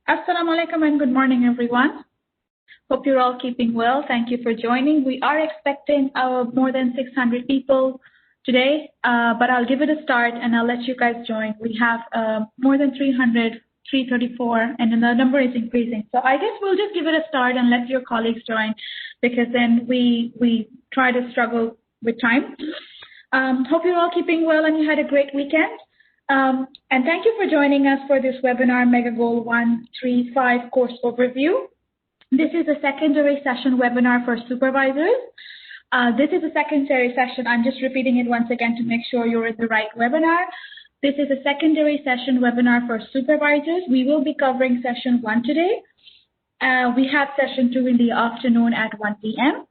Assalamu alaikum and good morning, everyone. Hope you're all keeping well. Thank you for joining. We are expecting more than 600 people today, but I'll give it a start and I'll let you guys join. We have more than 300, 334, and the number is increasing. So I guess we'll just give it a start and let your colleagues join, because then we try to struggle with time. Hope you're all keeping well and you had a great weekend. And thank you for joining us for this webinar, MegaGoal 135 course overview. This is a secondary session webinar for supervisors. This is a secondary session. I'm just repeating it once again to make sure you're in the right webinar. This is a secondary session webinar for supervisors. We will be covering session 1 today. We have session 2 in the afternoon at 1 p.m.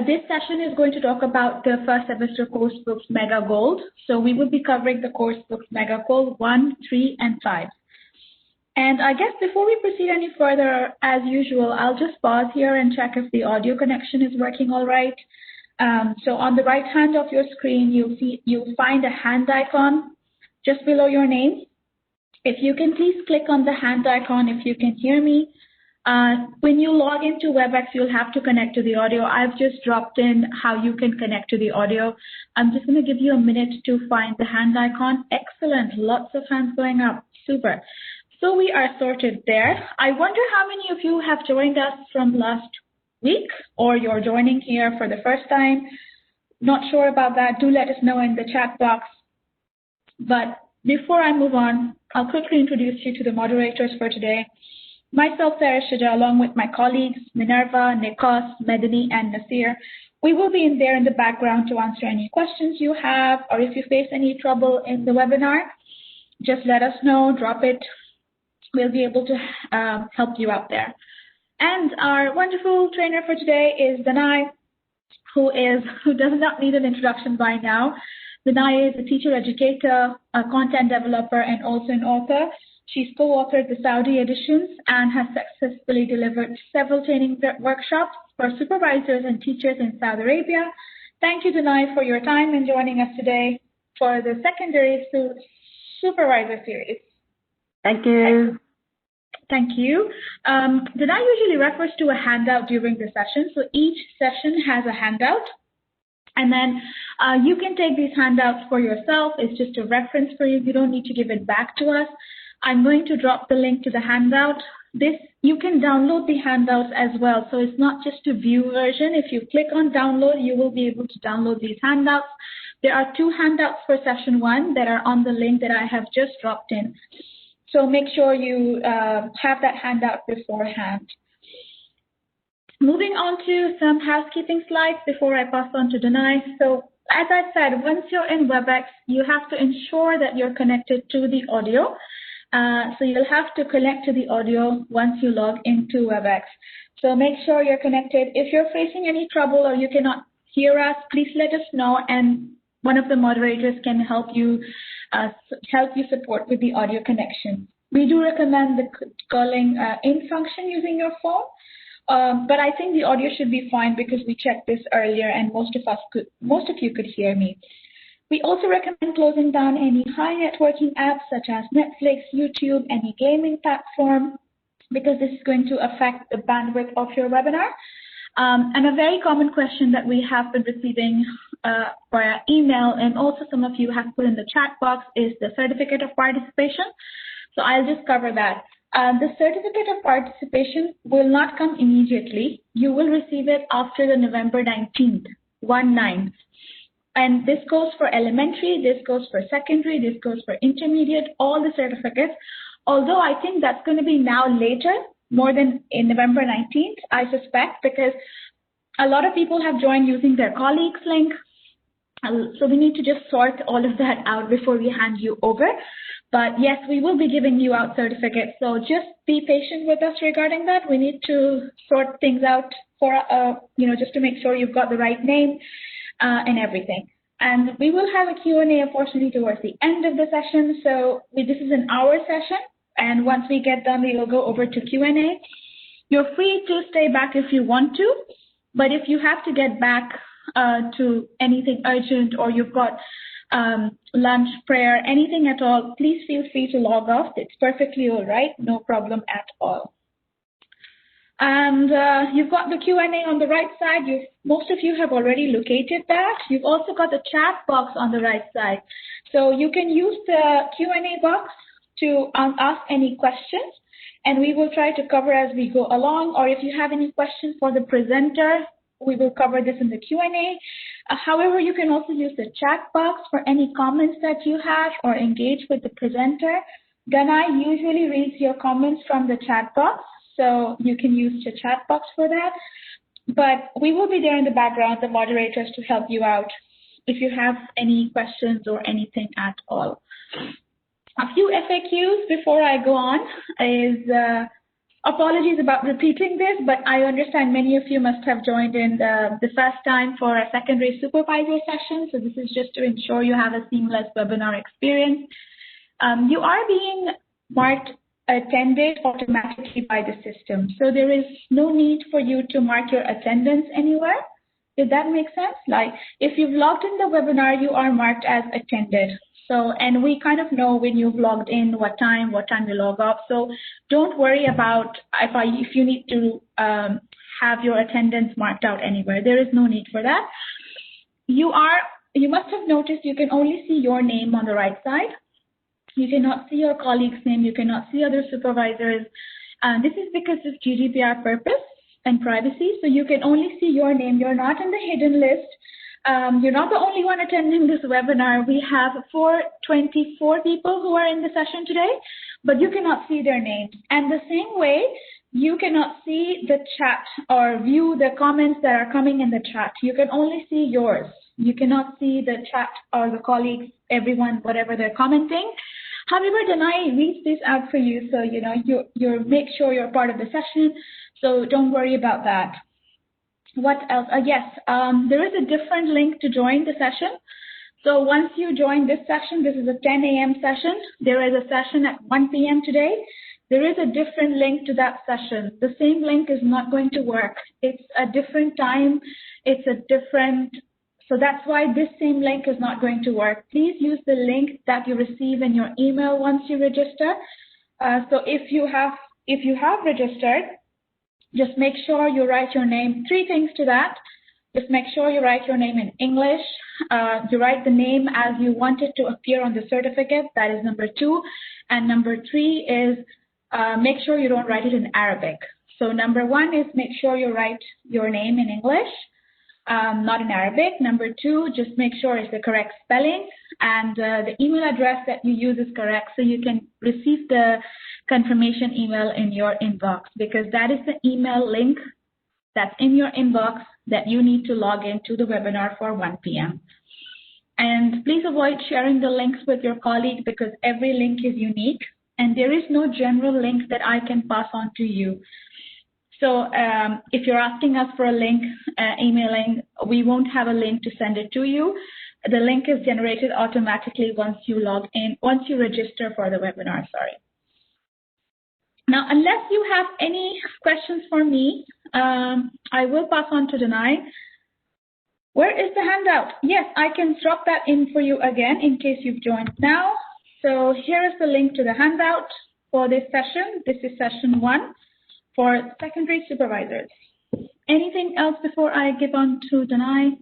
This session is going to talk about the first semester course books MegaGoal. So we will be covering the course books MegaGoal 1, 3, and 5. And I guess before we proceed any further, as usual, I'll just pause here and check if the audio connection is working all right. So on the right hand of your screen, you'll find a hand icon just below your name. If you can please click on the hand icon if you can hear me. When you log into WebEx, you'll have to connect to the audio. I've just dropped in how you can connect to the audio. I'm just going to give you a minute to find the hand icon. Excellent. Lots of hands going up. Super. So we are sorted there. I wonder how many of you have joined us from last week, or you're joining here for the first time. Not sure about that. Do let us know in the chat box. But before I move on, I'll quickly introduce you to the moderators for today. Myself, Sarah Shija, along with my colleagues, Minerva, Nikos, Medani, and Nasir. We will be in there in the background to answer any questions you have, or if you face any trouble in the webinar, just let us know, drop it. We'll be able to help you out there. And our wonderful trainer for today is Danai, who does not need an introduction by now. Danai is a teacher educator, a content developer, and also an author. She's co-authored the Saudi editions and has successfully delivered several training workshops for supervisors and teachers in Saudi Arabia. Thank you, Danai, for your time and joining us today for the secondary supervisor series. Thank you. Thank you. Danai usually refers to a handout during the session. So each session has a handout. And then you can take these handouts for yourself. It's just a reference for you. You don't need to give it back to us. I'm going to drop the link to the handout. You can download the handouts as well. So it's not just a view version. If you click on download, you will be able to download these handouts. There are 2 handouts for session 1 that are on the link that I have just dropped in. So make sure you have that handout beforehand. Moving on to some housekeeping slides before I pass on to Danai. So as I said, once you're in WebEx, you have to ensure that you're connected to the audio. So you'll have to connect to the audio once you log into WebEx. So make sure you're connected. If you're facing any trouble or you cannot hear us, please let us know, and one of the moderators can help you support with the audio connection. We do recommend the calling in function using your phone, but I think the audio should be fine because we checked this earlier and most of you could hear me. We also recommend closing down any high networking apps such as Netflix, YouTube, any gaming platform, because this is going to affect the bandwidth of your webinar. And a very common question that we have been receiving via email, and also some of you have put in the chat box, is the certificate of participation. So I'll just cover that. The certificate of participation will not come immediately. You will receive it after the November 19th, 1-9. And this goes for elementary, this goes for secondary, this goes for intermediate, all the certificates. Although I think that's going to be now later, more than in November 19th, I suspect, because a lot of people have joined using their colleagues' link. So we need to just sort all of that out before we hand you over. But yes, we will be giving you out certificates. So just be patient with us regarding that. We need to sort things out for, just to make sure you've got the right name and everything. And we will have a Q&A, unfortunately, towards the end of the session. So this is an hour session. And once we get done, we will go over to Q&A. You're free to stay back if you want to. But if you have to get back to anything urgent, or you've got lunch, prayer, anything at all, please feel free to log off. It's perfectly all right, no problem at all. And you've got the Q&A on the right side. Most of you have already located that. You've also got the chat box on the right side. So you can use the Q&A box to ask any questions, and we will try to cover as we go along. Or if you have any questions for the presenter, we will cover this in the Q&A. However, you can also use the chat box for any comments that you have or engage with the presenter. Danai usually reads your comments from the chat box, so you can use the chat box for that. But we will be there in the background, the moderators, to help you out if you have any questions or anything at all. A few FAQs before I go on is, apologies about repeating this, but I understand many of you must have joined in the first time for a secondary supervisor session, so this is just to ensure you have a seamless webinar experience. You are being marked attended automatically by the system, so there is no need for you to mark your attendance anywhere. Did that make sense? Like, if you've logged in the webinar, you are marked as attended. So, and we kind of know when you've logged in, what time you log off. So don't worry about if you need to have your attendance marked out anywhere. There is no need for that. You must have noticed you can only see your name on the right side. You cannot see your colleague's name. You cannot see other supervisors. This is because of GDPR purpose and privacy. So you can only see your name. You're not in the hidden list. You're not the only one attending this webinar. We have 424 people who are in the session today, but you cannot see their names. And the same way, you cannot see the chat or view the comments that are coming in the chat. You can only see yours. You cannot see the chat or the colleagues, everyone, whatever they're commenting. However, Danai reads this out for you, so you make sure you're part of the session. So don't worry about that. What else? Yes, there is a different link to join the session. So once you join this session, this is a 10 a.m. session. There is a session at 1 p.m. today. There is a different link to that session. The same link is not going to work. It's a different time. So that's why this same link is not going to work. Please use the link that you receive in your email once you register. So if you have registered, just make sure you write your name. 3 things to that. Just make sure you write your name in English. You write the name as you want it to appear on the certificate. That is number 2. And number 3 is make sure you don't write it in Arabic. So number 1 is make sure you write your name in English, not in Arabic. Number 2, just make sure it's the correct spelling, and the email address that you use is correct, so you can receive the confirmation email in your inbox, because that is the email link that's in your inbox that you need to log into the webinar for 1 p.m. And please avoid sharing the links with your colleague, because every link is unique, and there is no general link that I can pass on to you. So if you're asking us for a link, emailing, we won't have a link to send it to you. The link is generated automatically once you log in, once you register for the webinar, sorry. Now, unless you have any questions for me, I will pass on to Danai. Where is the handout? Yes, I can drop that in for you again in case you've joined now. So here is the link to the handout for this session. This is session 1 for secondary supervisors. Anything else before I give on to Danai?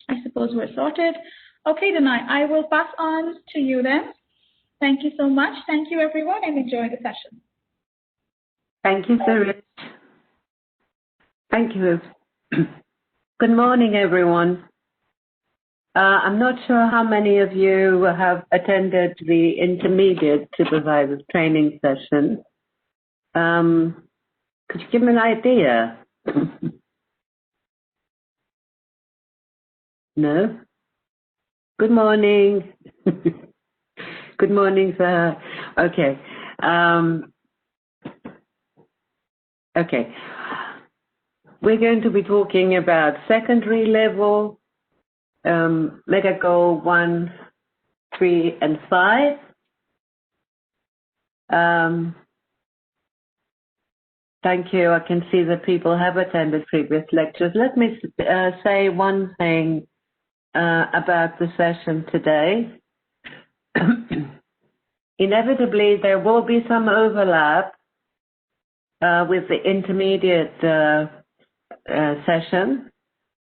I suppose we're sorted. Okay, Danai, I will pass on to you then. Thank you so much. Thank you, everyone, and enjoy the session. Thank you, Sarah. Thank you. Good morning, everyone. I'm not sure how many of you have attended the intermediate supervisors training session. Could you give me an idea? No? Good morning. Good morning, sir. Okay. Okay. We're going to be talking about secondary level, MegaGoal 1, 3, and 5. Thank you. I can see that people have attended previous lectures. Let me say one thing about the session today. Inevitably, there will be some overlap with the intermediate session.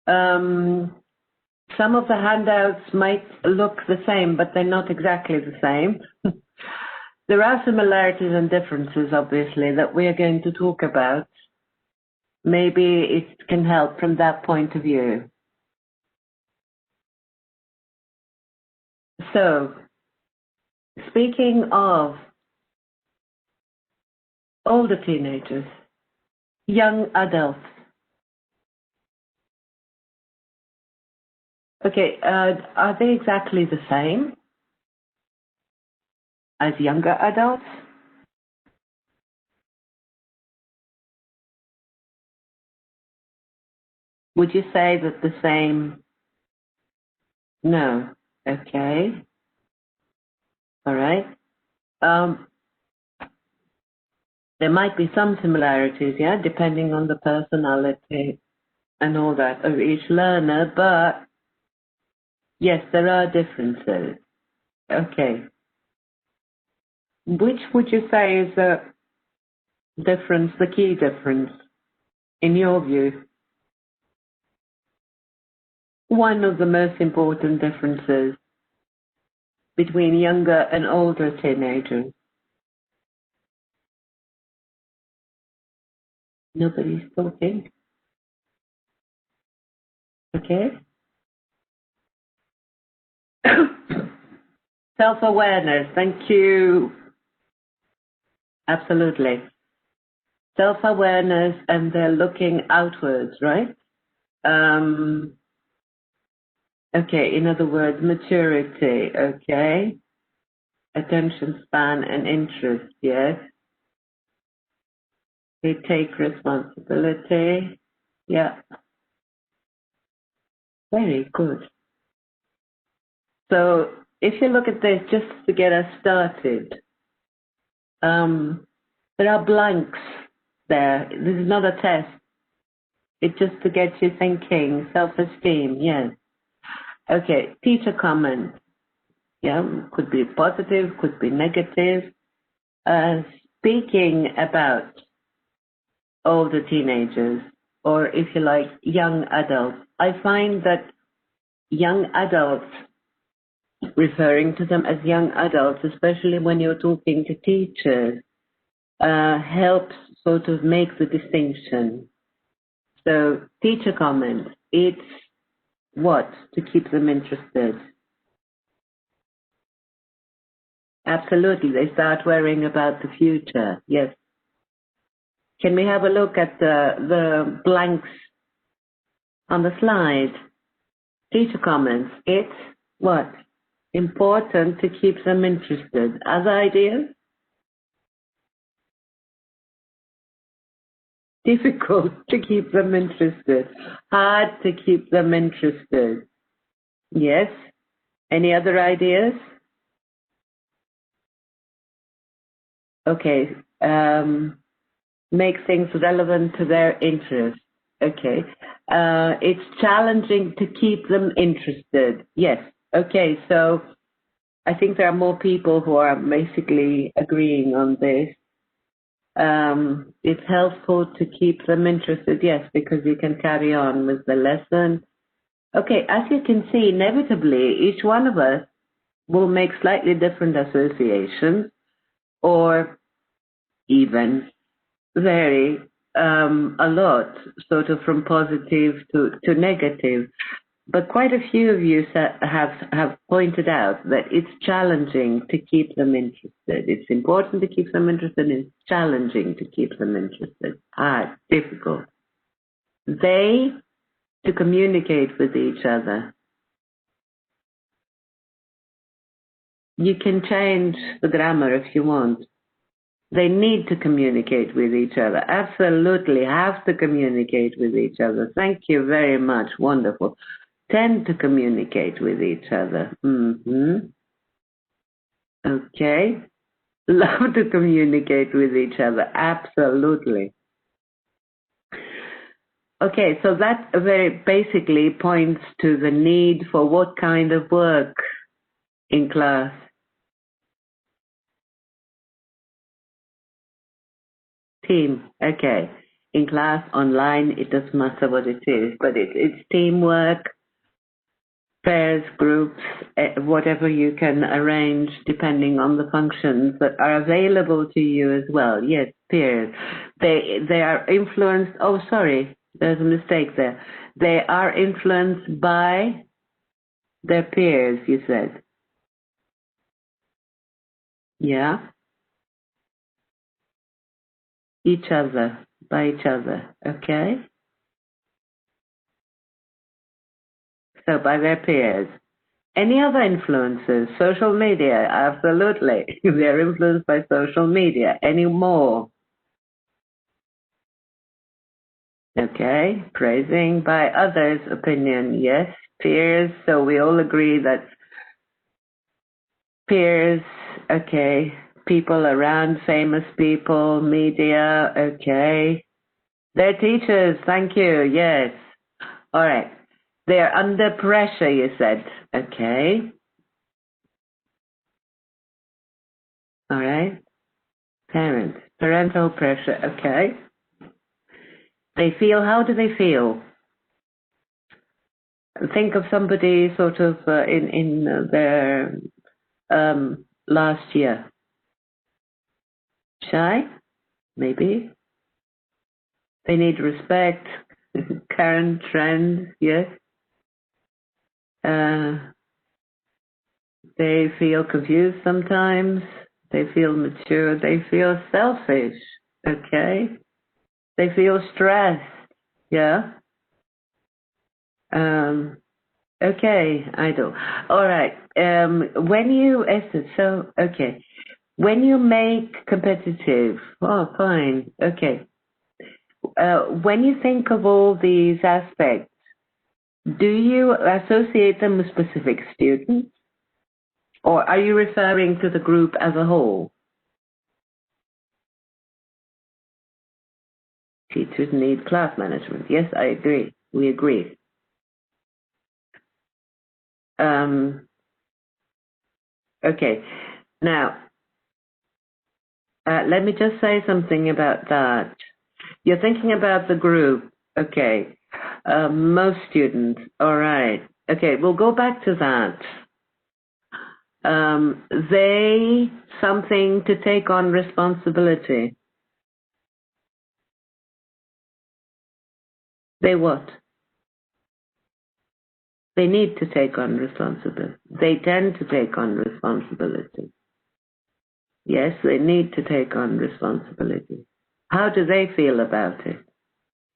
Some of the handouts might look the same, but they're not exactly the same. There are similarities and differences, obviously, that we are going to talk about. Maybe it can help from that point of view. So, speaking of older teenagers, young adults. Okay, are they exactly the same as younger adults? Would you say that the same? No. Okay. All right. There might be some similarities, yeah, depending on the personality and all that of each learner, but yes, there are differences. Okay. Which would you say is the difference, the key difference, in your view? One of the most important differences between younger and older teenagers. Nobody's talking. Okay. Self-awareness. Thank you. Absolutely. Self-awareness, and they're looking outwards, right? Okay, in other words, maturity, okay? Attention span and interest, yes? They take responsibility, yeah. Very good. So if you look at this, just to get us started, there are blanks there. This is not a test. It's just to get you thinking, self-esteem, yes. Okay, teacher comment. Yeah, could be positive, could be negative. Speaking about older teenagers, or if you like, young adults, I find that young adults, referring to them as young adults, especially when you're talking to teachers, helps sort of make the distinction. So, teacher comments, it's what? To keep them interested. Absolutely, they start worrying about the future, yes. Can we have a look at the blanks on the slide? Teacher comments, it's what? Important to keep them interested. Other ideas? Difficult to keep them interested. Hard to keep them interested. Yes? Any other ideas? Okay. Make things relevant to their interest. Okay. It's challenging to keep them interested. Yes. Okay. So I think there are more people who are basically agreeing on this. It's helpful to keep them interested, yes, because you can carry on with the lesson. Okay, as you can see, inevitably, each one of us will make slightly different associations or even vary a lot, sort of from positive to negative. But quite a few of you have pointed out that it's challenging to keep them interested. It's important to keep them interested. It's challenging to keep them interested. Hard, difficult. They to communicate with each other. You can change the grammar if you want. They need to communicate with each other. Absolutely have to communicate with each other. Thank you very much. Wonderful. Tend to communicate with each other. Okay. Love to communicate with each other. Absolutely. Okay, so that very basically points to the need for what kind of work in class? Team, okay. In class, online, it doesn't matter what it is, but it's teamwork, pairs, groups, whatever you can arrange depending on the functions that are available to you as well. Yes, peers. They are influenced, oh sorry, there's a mistake there. They are influenced by their peers, you said. Yeah? Each other, by each other, okay? So by their peers. Any other influences? Social media, absolutely. They're influenced by social media. Any more? Okay, praising by others' opinion, yes. Peers, so we all agree that peers, okay. People around, famous people, media, okay. They're teachers, thank you, yes. All right. They're under pressure, you said. Okay. All right. Parents. Parental pressure. Okay. They feel, how do they feel? Think of somebody sort of in their last year. Shy? Maybe. They need respect. Current trends, yes. They feel confused sometimes. They feel mature. They feel selfish. Okay. They feel stressed. Yeah. Okay, I do. All right. When you, Esther, so, okay. When you make competitive, oh, fine. Okay. When you think of all these aspects, do you associate them with specific students? Or are you referring to the group as a whole? Teachers need class management. Yes, I agree. We agree. Okay. Now, let me just say something about that. You're thinking about the group. Okay. Most students. All right. Okay, we'll go back to that. They something to take on responsibility. They what? They need to take on responsibility. They tend to take on responsibility. Yes, they need to take on responsibility. How do they feel about it?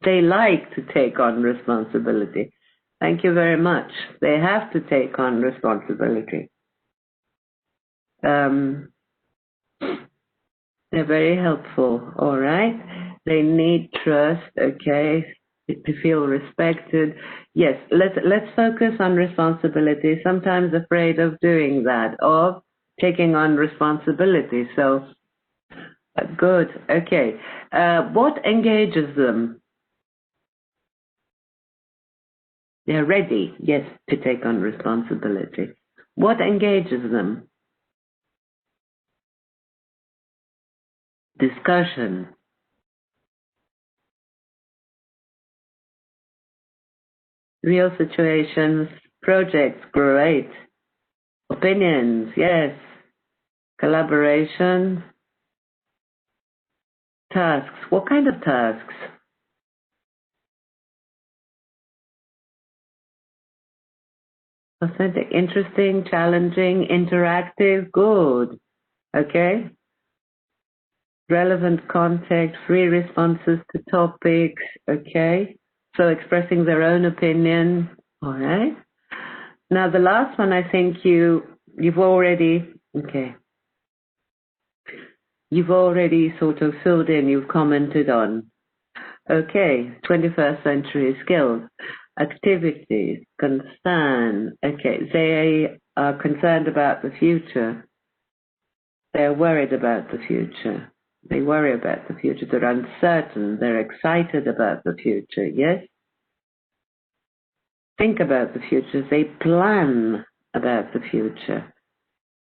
They like to take on responsibility. Thank you very much. They have to take on responsibility. They're very helpful, all right? They need trust, okay, to feel respected. Yes, let's focus on responsibility. Sometimes afraid of doing that, of taking on responsibility. So, good, okay. What engages them? They're ready, yes, to take on responsibility. What engages them? Discussion. Real situations, projects, great. Opinions, yes. Collaboration. Tasks. What kind of tasks? Authentic, interesting, challenging, interactive, good. Okay. Relevant context, free responses to topics. Okay. So expressing their own opinion. All right. Now the last one, I think you've already, okay. You've already sort of filled in, you've commented on. Okay, 21st century skills, activities, concern. Okay, they are concerned about the future. They're worried about the future. They worry about the future. They're uncertain. They're excited about the future. Yes? think about the future. They plan about the future.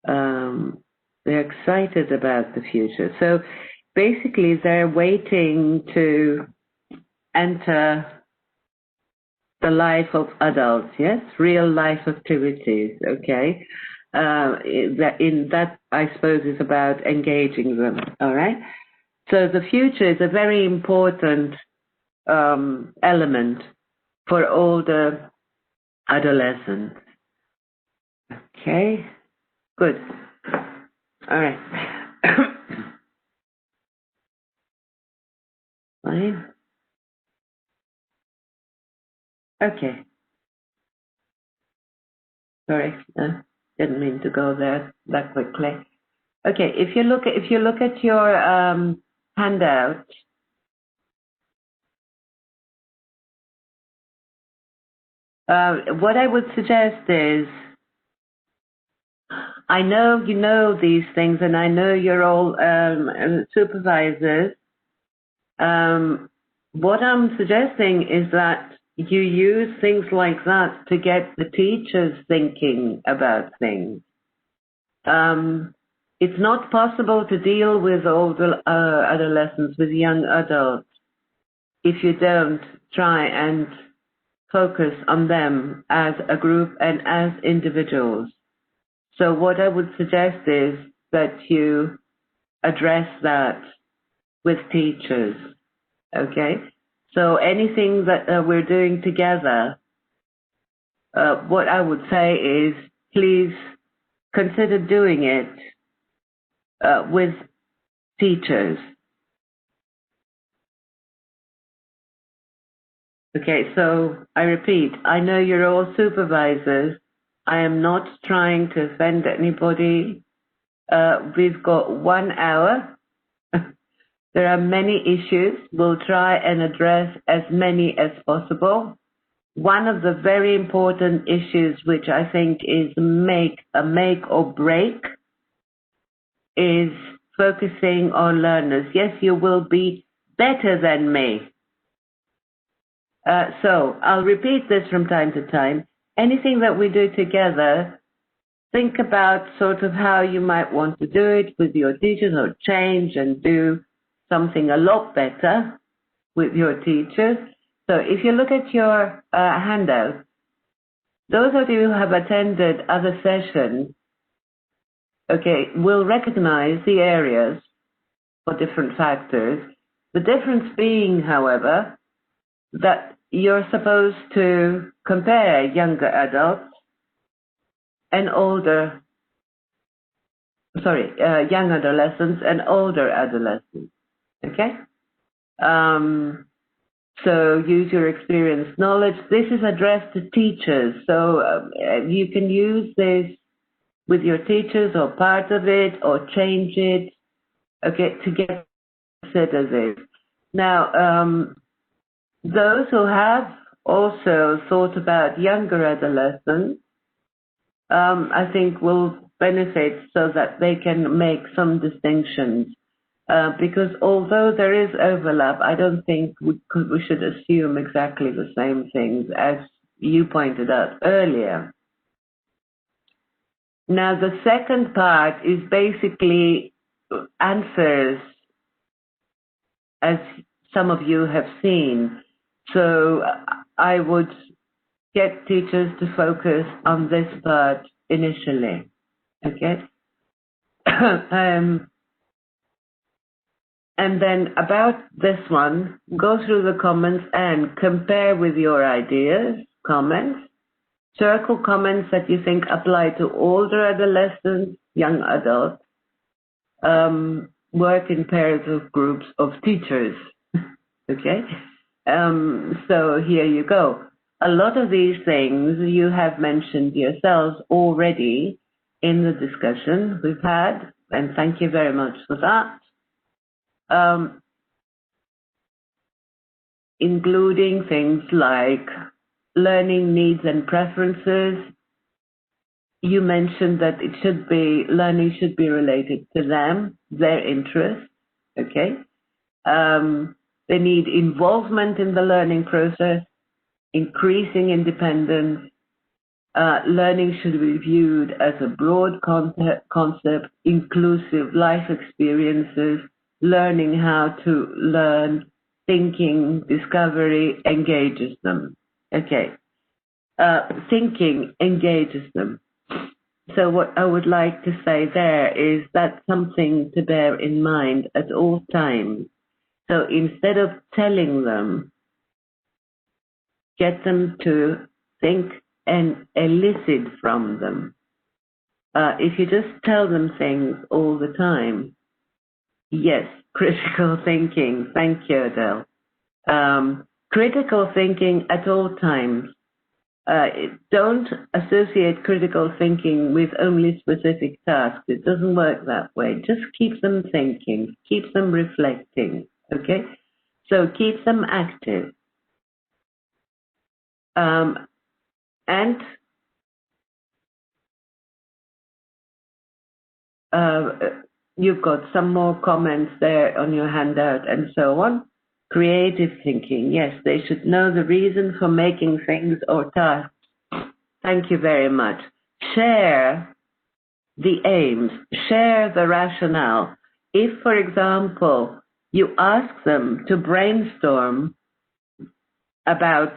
They're excited about the future. So basically, they're waiting to enter the life of adults, yes? Real life activities, okay? That, I suppose, is about engaging them, all right? So the future is a very important element for older adolescents. Okay, good. All right. Fine. Okay. Sorry, didn't mean to go there that quickly. Okay, if you look at your handout, what I would suggest is, I know you know these things, and I know you're all supervisors. What I'm suggesting is that you use things like that to get the teachers thinking about things. It's not possible to deal with older adolescents, with young adults, if you don't try and focus on them as a group and as individuals. So what I would suggest is that you address that with teachers, okay? So anything that we're doing together, what I would say is, please consider doing it with teachers. Okay, so I repeat, I know you're all supervisors. I am not trying to offend anybody. We've got 1 hour. There are many issues. We'll try and address as many as possible. One of the very important issues, which I think is a make or break, is focusing on learners. Yes, you will be better than me. So I'll repeat this from time to time. Anything that we do together, think about sort of how you might want to do it with your teachers, or change and do something a lot better with your teachers. So if you look at your handout, those of you who have attended other sessions, okay, will recognize the areas for different factors. The difference being, your that you're supposed to compare younger adults and young adolescents and older adolescents, okay? So use your experience knowledge. This is addressed to teachers, so you can use this with your teachers or part of it or change it, okay, to get consider this. Now, those who have also thought about younger adolescents, I think will benefit so that they can make some distinctions. Because although there is overlap, I don't think we should assume exactly the same things, as you pointed out earlier. Now, the second part is basically answers, as some of you have seen. So I would get teachers to focus on this part initially, okay? And then about this one, go through the comments and compare with your ideas, comments, circle comments that you think apply to older adolescents, young adults, work in pairs of groups of teachers, okay? So here you go. A lot of these things you have mentioned yourselves already in the discussion we've had, and thank you very much for that. Including things like learning needs and preferences. You mentioned that learning should be related to them, their interests, okay? They need involvement in the learning process. increasing independence. Learning should be viewed as a broad concept, inclusive life experiences, learning how to learn, thinking, discovery engages them. Okay. Thinking engages them. So what I would like to say there is that's something to bear in mind at all times. So instead of telling them, get them to think and elicit from them. If you just tell them things all the time, yes, critical thinking. Thank you, Adele. Critical thinking at all times. Don't associate critical thinking with only specific tasks. It doesn't work that way. Just keep them thinking, keep them reflecting, okay? So keep them active. And you've got some more comments there on your handout and so on. Creative thinking. Yes, they should know the reason for making things or tasks. Thank you very much. Share the aims. Share the rationale. If, for example, you ask them to brainstorm about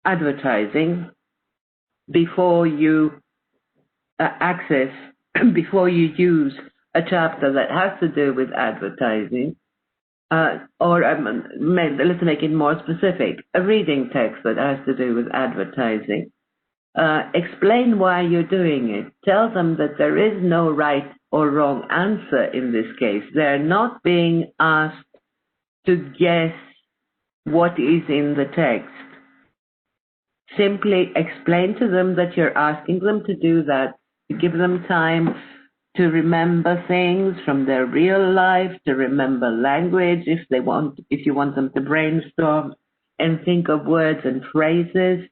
advertising before you before you use a chapter that has to do with advertising, let's make it more specific, a reading text that has to do with advertising. Explain why you're doing it. Tell them that there is no right or wrong answer in this case. They're not being asked to guess what is in the text. Simply explain to them that you're asking them to do that, to give them time to remember things from their real life, to remember language if you want them to brainstorm and think of words and phrases.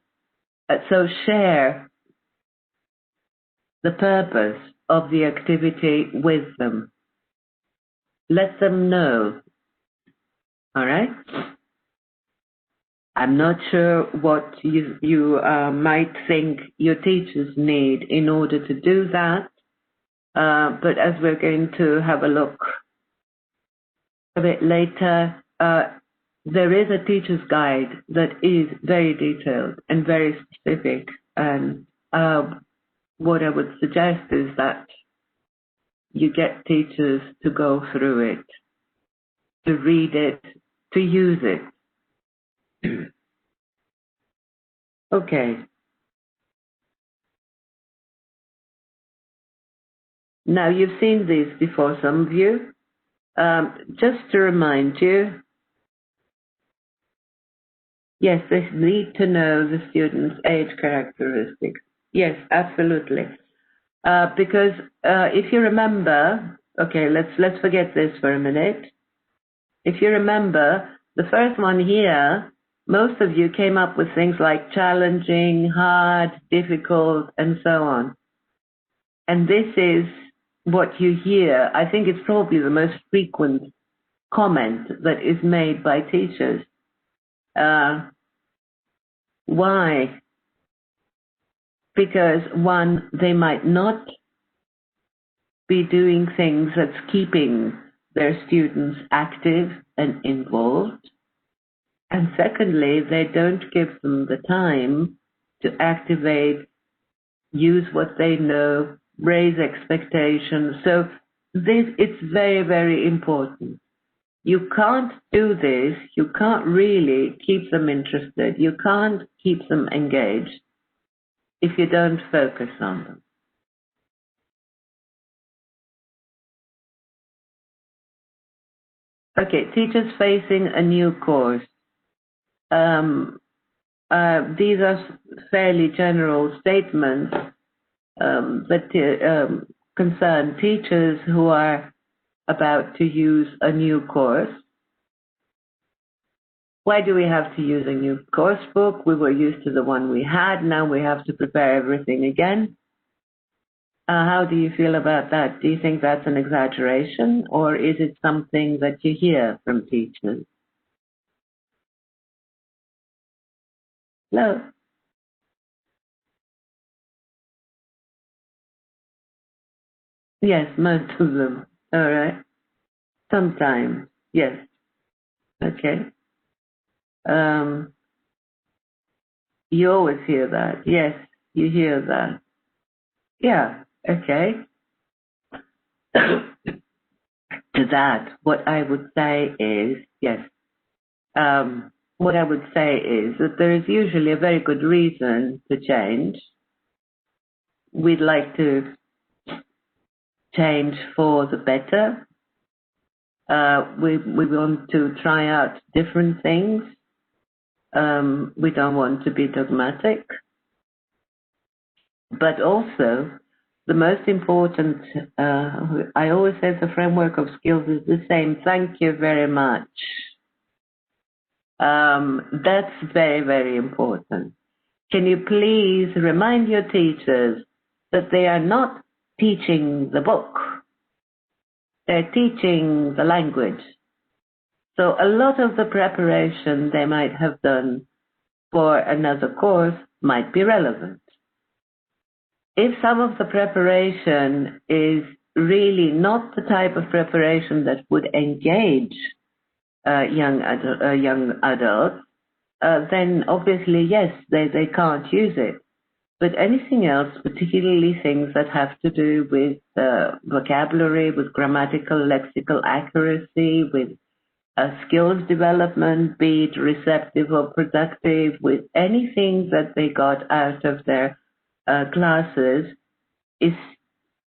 So share the purpose of the activity with them. Let them know. All right? I'm not sure what you might think your teachers need in order to do that, but as we're going to have a look a bit later, there is a teacher's guide that is very detailed and very specific, and what I would suggest is that you get teachers to go through it, to read it, to use it. Okay. Now, you've seen these before, some of you. Just to remind you, yes, they need to know the student's age characteristics. Yes, absolutely. Because if you remember, okay, let's forget this for a minute. If you remember, the first one here, most of you came up with things like challenging, hard, difficult, and so on. And this is what you hear. I think it's probably the most frequent comment that is made by teachers. Why? Because one, they might not be doing things that's keeping their students active and involved. And secondly, they don't give them the time to activate, use what they know, raise expectations. So it's very, very important. You can't do this. You can't really keep them interested. You can't keep them engaged if you don't focus on them. Okay, teachers facing a new course. These are fairly general statements that concern teachers who are about to use a new course. Why do we have to use a new course book? We were used to the one we had. Now we have to prepare everything again. How do you feel about that? Do you think that's an exaggeration, or is it something that you hear from teachers? Hello? Yes, most of them. All right. Sometimes. Yes. Okay. You always hear that. Yes, you hear that. Yeah. Okay. To that, what I would say is, yes. What I would say is that there is usually a very good reason to change. We'd like to change for the better. We want to try out different things. We don't want to be dogmatic. But also, the most important, I always say the framework of skills is the same. Thank you very much. That's very, very important. Can you please remind your teachers that they are not teaching the book, they're teaching the language. So a lot of the preparation they might have done for another course might be relevant. If some of the preparation is really not the type of preparation that would engage young adults, then obviously, yes, they can't use it. But anything else, particularly things that have to do with vocabulary, with grammatical, lexical accuracy, with skills development, be it receptive or productive, with anything that they got out of their classes,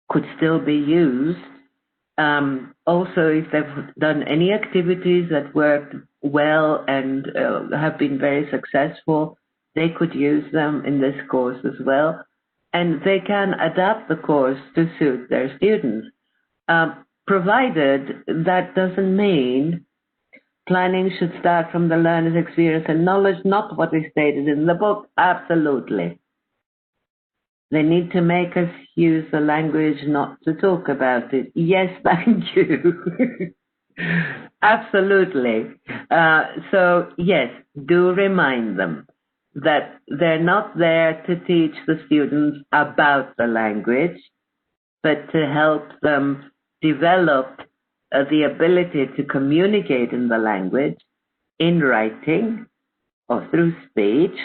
could still be used. Also, if they've done any activities that worked well and have been very successful, they could use them in this course as well. And they can adapt the course to suit their students. Provided that doesn't mean planning should start from the learner's experience and knowledge, not what is stated in the book, absolutely. They need to make us use the language, not to talk about it. Yes, thank you. Absolutely. So, yes, do remind them that they're not there to teach the students about the language, but to help them develop the ability to communicate in the language, in writing or through speech.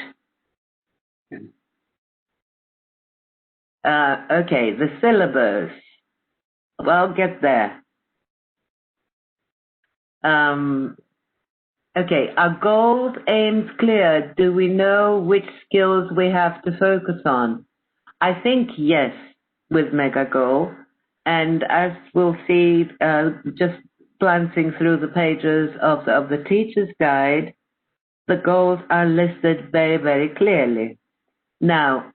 Okay, the syllabus. Well, I'll get there. Okay, our goals, aims clear. Do we know which skills we have to focus on? I think yes, with MegaGoal. And as we'll see, just glancing through the pages of the teacher's guide, the goals are listed very, very clearly. Now,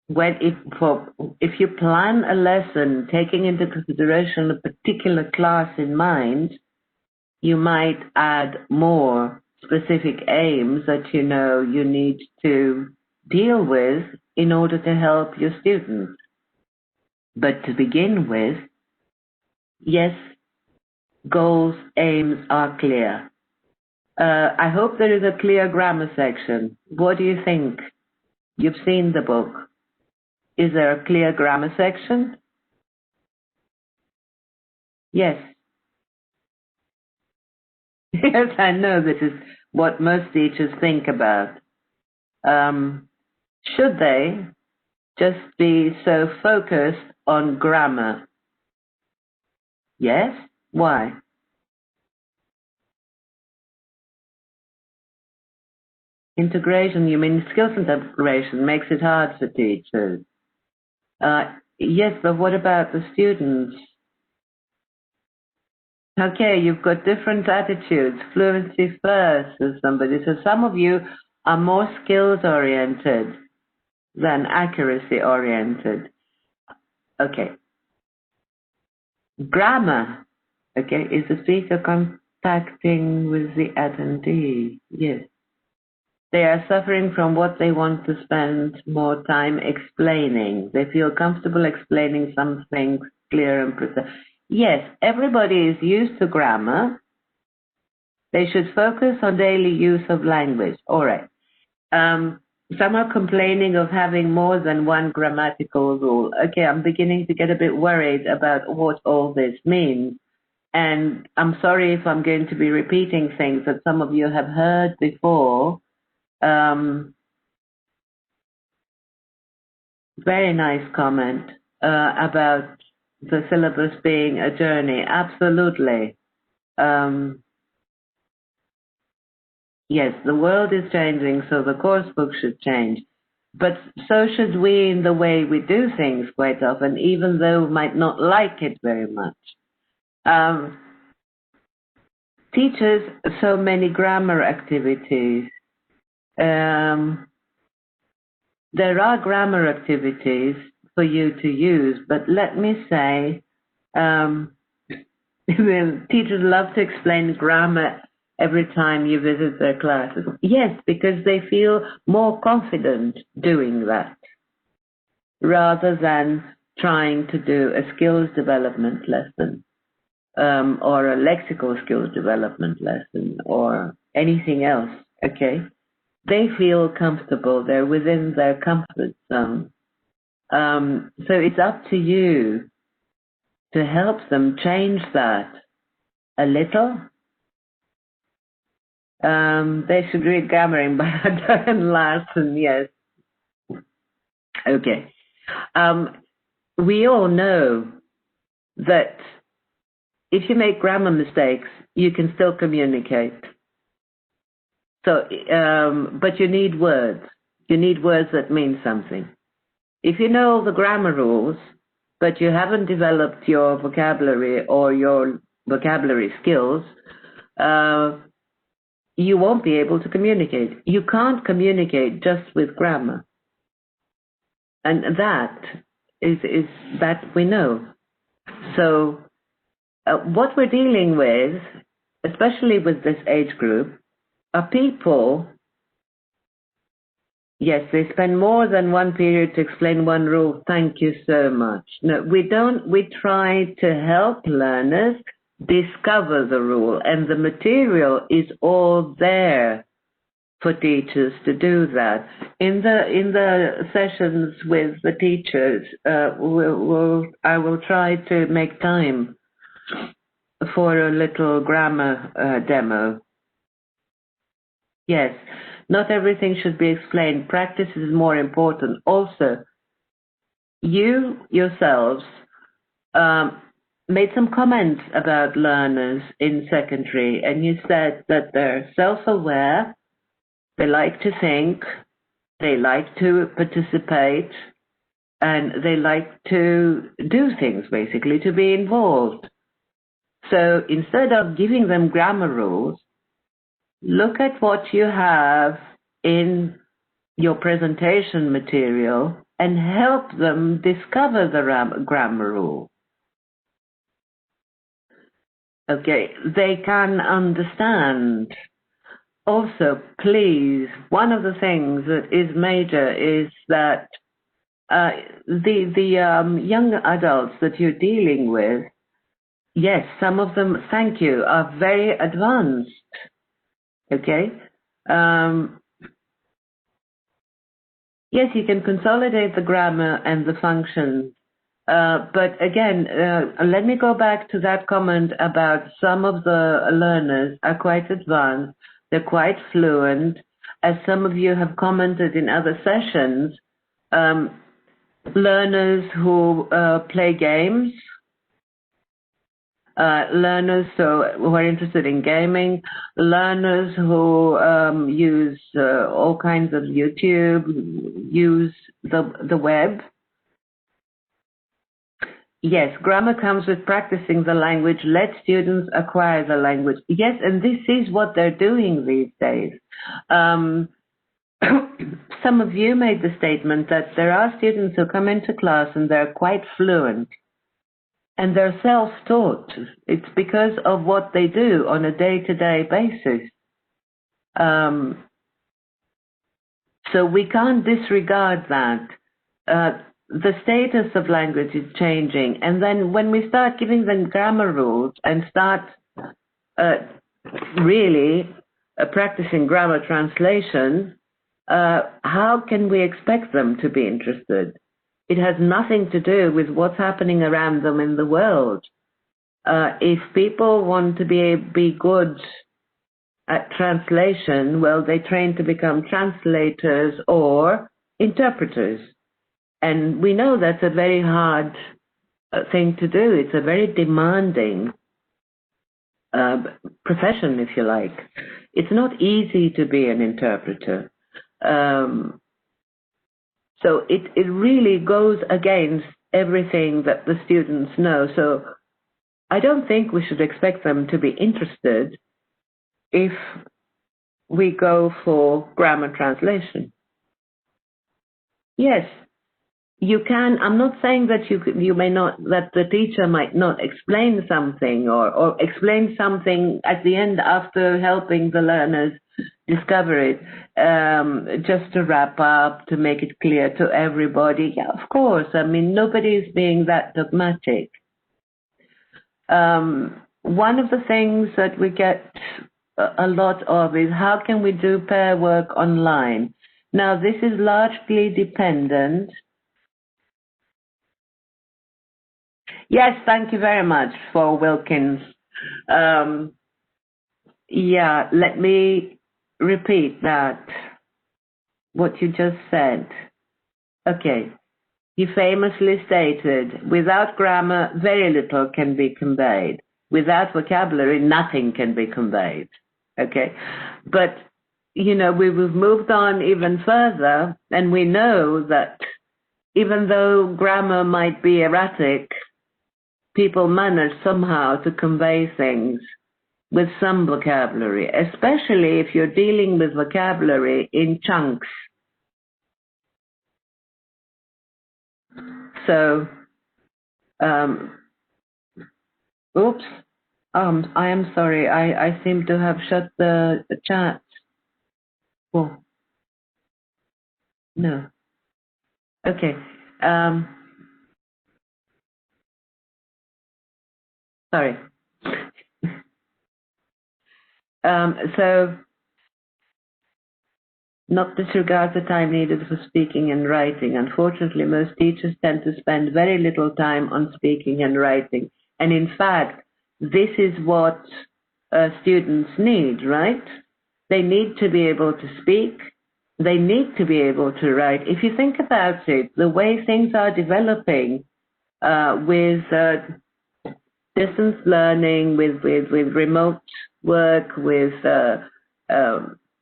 if you plan a lesson taking into consideration a particular class in mind, you might add more specific aims that you know you need to deal with in order to help your students. But to begin with, yes, goals, aims are clear. I hope there is a clear grammar section. What do you think? You've seen the book. Is there a clear grammar section? Yes. Yes, I know this is what most teachers think about. Should they just be so focused on grammar? Yes? Why? Integration, you mean skills integration makes it hard for teachers. Yes, but what about the students? Okay, you've got different attitudes. Fluency first, as somebody. So some of you are more skills-oriented than accuracy-oriented. Okay. Grammar, okay, is the speaker contacting with the attendee? Yes. They are suffering from what they want to spend more time explaining. They feel comfortable explaining something clear and precise. Yes, everybody is used to grammar. They should focus on daily use of language. All right. some are complaining of having more than one grammatical rule. Okay, I'm beginning to get a bit worried about what all this means. And I'm sorry if I'm going to be repeating things that some of you have heard before. Very nice comment about the syllabus being a journey. Absolutely. Yes, the world is changing, so the course book should change. But so should we in the way we do things quite often, even though we might not like it very much. Teachers, so many grammar activities. There are grammar activities for you to use, but let me say, teachers love to explain grammar every time you visit their classes. Yes, because they feel more confident doing that, rather than trying to do a skills development lesson, or a lexical skills development lesson, or anything else, okay? They feel comfortable, they're within their comfort zone. So it's up to you to help them change that a little. They should read Grammering by Darren Larson, yes. Okay. We all know that if you make grammar mistakes, you can still communicate. So, but you need words. You need words that mean something. If you know the grammar rules, but you haven't developed your vocabulary or your vocabulary skills, you won't be able to communicate. You can't communicate just with grammar. And that is that we know. So what we're dealing with, especially with this age group, are people, yes, they spend more than one period to explain one rule. Thank you so much. No, we don't. We try to help learners discover the rule, and the material is all there for teachers to do that. In the sessions with the teachers, I will try to make time for a little grammar demo. Yes, not everything should be explained. Practice is more important. Also, you yourselves made some comments about learners in secondary, and you said that they're self-aware, they like to think, they like to participate, and they like to do things, basically, to be involved. So instead of giving them grammar rules, look at what you have in your presentation material and help them discover the grammar rule. Okay, they can understand. Also, please, one of the things that is major is that the young adults that you're dealing with, yes, some of them, thank you, are very advanced. Okay? Yes, you can consolidate the grammar and the functions. But again, let me go back to that comment about some of the learners are quite advanced, they're quite fluent. As some of you have commented in other sessions, learners who play games, learners who are interested in gaming, learners who use all kinds of YouTube, use the web. Yes, grammar comes with practicing the language. Let students acquire the language. Yes, and this is what they're doing these days. Some of you made the statement that there are students who come into class and they're quite fluent. And they're self-taught. It's because of what they do on a day-to-day basis. So we can't disregard that. The status of language is changing. And then when we start giving them grammar rules and start really practicing grammar translation, how can we expect them to be interested? It has nothing to do with what's happening around them in the world. If people want to be good at translation, well, they train to become translators or interpreters. And we know that's a very hard thing to do. It's a very demanding profession, if you like. It's not easy to be an interpreter. So it really goes against everything that the students know. So I don't think we should expect them to be interested if we go for grammar translation. Yes, you can. I'm not saying that you may not, that the teacher might not explain something or explain something at the end after helping the learners discover it, just to wrap up, to make it clear to everybody. Yeah, of course. I mean, nobody's being that dogmatic. One of the things that we get a lot of is how can we do pair work online? Now, this is largely dependent. Yes, thank you very much for Wilkins. Yeah, let me repeat that, what you just said. Okay, you famously stated, without grammar, very little can be conveyed. Without vocabulary, nothing can be conveyed. Okay, but you know, we've moved on even further, and we know that even though grammar might be erratic, people manage somehow to convey things with some vocabulary, especially if you're dealing with vocabulary in chunks. So, oops, I am sorry, I seem to have shut the chat. Oh, no. Okay. Sorry. So, not disregard the time needed for speaking and writing. Unfortunately, most teachers tend to spend very little time on speaking and writing. And in fact, this is what students need, right? They need to be able to speak. They need to be able to write. If you think about it, the way things are developing with distance learning, with remote work, with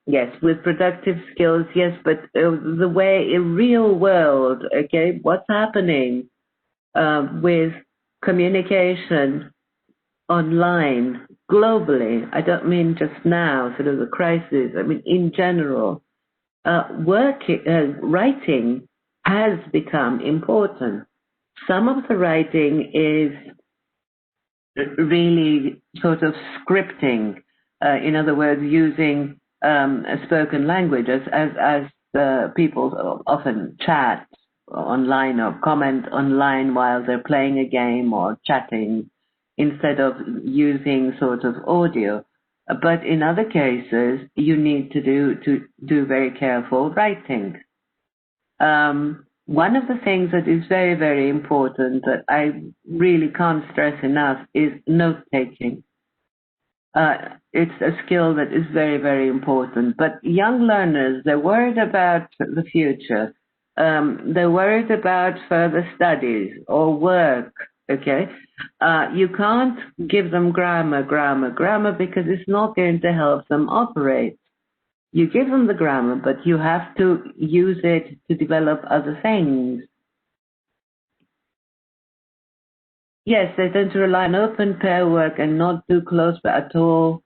yes, with productive skills, yes, but the way in real world, okay, what's happening with communication online globally? I don't mean just now, sort of the crisis. I mean in general, writing has become important. Some of the writing is really sort of scripting, in other words, using a spoken language as people often chat online or comment online while they're playing a game or chatting instead of using sort of audio. But in other cases, you need to do very careful writing. One of the things that is very, very important that I really can't stress enough is note-taking. It's a skill that is very, very important. But young learners, they're worried about the future. They're worried about further studies or work, okay? You can't give them grammar because it's not going to help them operate. You give them the grammar, but you have to use it to develop other things. Yes, they tend to rely on open pair work and not do close at all,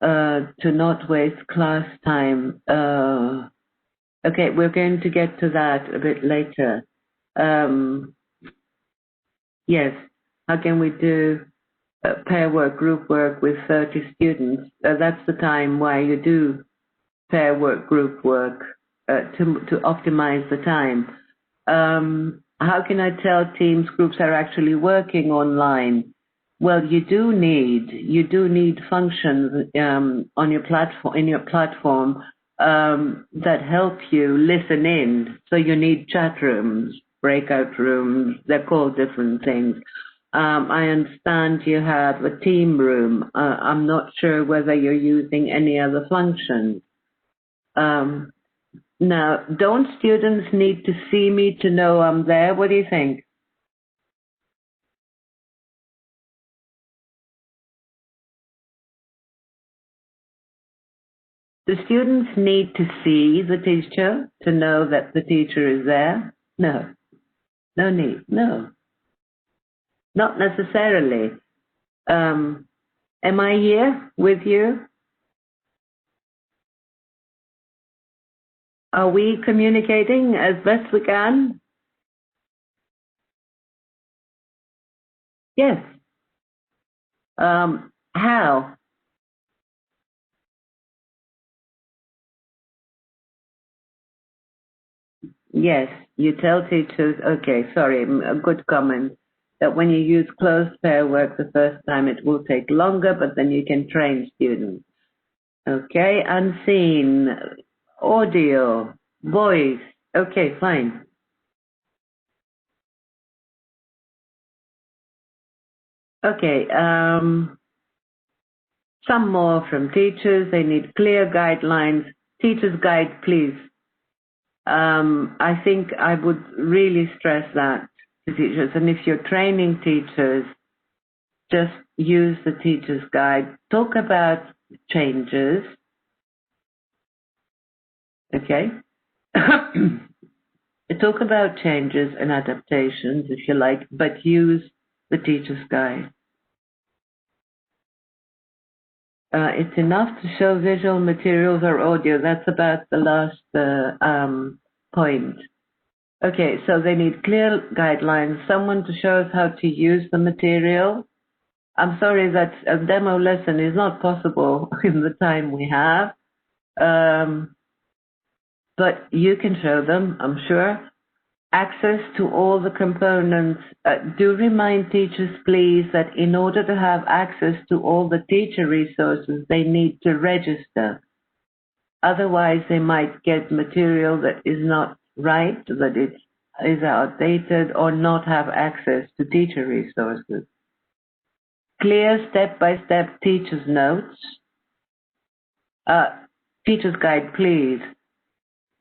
to not waste class time. Okay, we're going to get to that a bit later. Yes, how can we do pair work, group work with 30 students? That's the time why you do pair work, group work, to optimize the time. How can I tell teams, groups are actually working online? Well, you do need functions on your platform, that help you listen in. So you need chat rooms, breakout rooms, they're called different things. I understand you have a team room. I'm not sure whether you're using any other functions. Now, don't students need to see me to know I'm there? What do you think? Do students need to see the teacher to know that the teacher is there? No. No need. No. Not necessarily. Am I here with you? Are we communicating as best we can? Yes. How? Yes, you tell teachers, okay, sorry, a good comment, that when you use closed pair work the first time, it will take longer, but then you can train students. Okay, unseen, audio, voice, okay, fine. Okay, some more from teachers, they need clear guidelines. Teachers guide, please. I think I would really stress that to teachers, and if you're training teachers, just use the teacher's guide. Talk about changes, okay? Talk about changes and adaptations, if you like, but use the teacher's guide. It's enough to show visual materials or audio. That's about the last point. Okay, so they need clear guidelines, someone to show us how to use the material. I'm sorry that a demo lesson is not possible in the time we have, but you can show them, I'm sure. Access to all the components. Do remind teachers, please, that in order to have access to all the teacher resources, they need to register. Otherwise, they might get material that is not right, that it is outdated, or not have access to teacher resources. Clear step-by-step teacher's notes. Teacher's guide, please.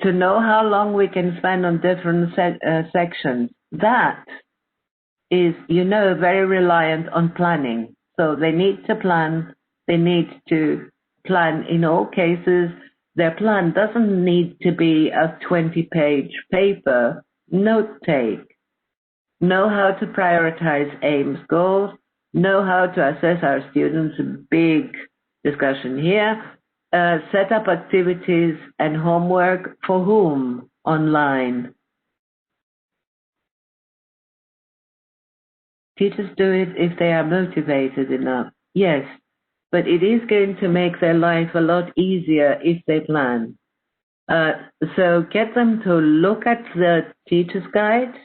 To know how long we can spend on different sections. That is, very reliant on planning. So they need to plan. They need to plan in all cases. Their plan doesn't need to be a 20-page paper. Note take. Know how to prioritize aims, goals. Know how to assess our students. Big discussion here. Set up activities and homework for whom online? Teachers do it if they are motivated enough. Yes, but it is going to make their life a lot easier if they plan. So get them to look at the teacher's guide.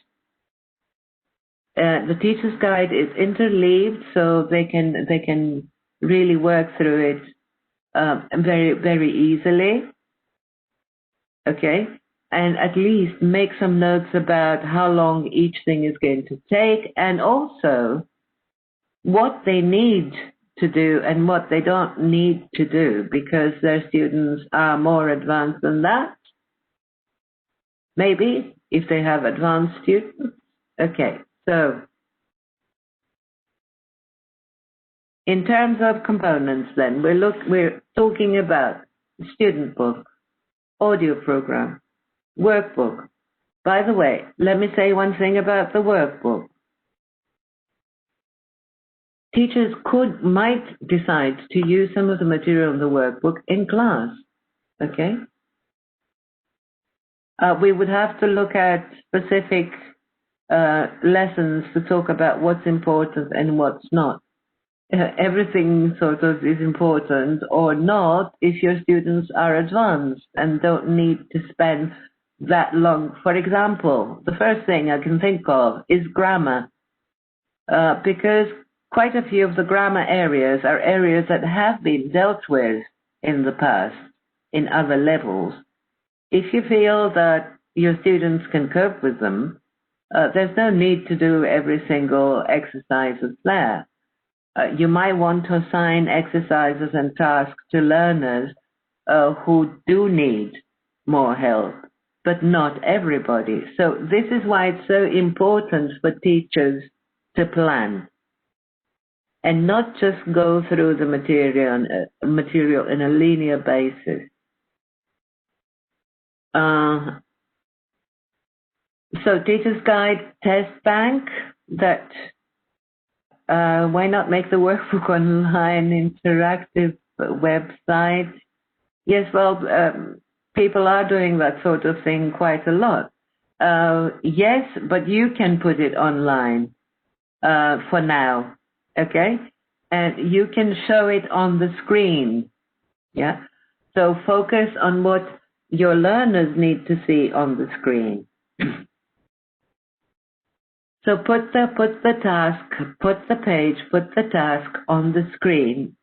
The teacher's guide is interleaved, so they can really work through it very, very easily. Okay, and at least make some notes about how long each thing is going to take, and also what they need to do and what they don't need to do, because their students are more advanced than that. Maybe if they have advanced students. Okay, so in terms of components, then we're talking about student book, audio program, workbook. By the way, let me say one thing about the workbook. Teachers might decide to use some of the material in the workbook in class, okay? We would have to look at specific lessons to talk about what's important and what's not. Everything sort of is important or not if your students are advanced and don't need to spend that long. For example, the first thing I can think of is grammar, because quite a few of the grammar areas are areas that have been dealt with in the past in other levels. If you feel that your students can cope with them, there's no need to do every single exercise that's there. You might want to assign exercises and tasks to learners who do need more help, but not everybody. So this is why it's so important for teachers to plan and not just go through the material in a linear basis. So Teacher's Guide Test Bank, that why not make the workbook online interactive website? Yes, well, people are doing that sort of thing quite a lot. Yes, but you can put it online for now, okay? And you can show it on the screen, yeah? So focus on what your learners need to see on the screen. So put the task, put the page, put the task on the screen,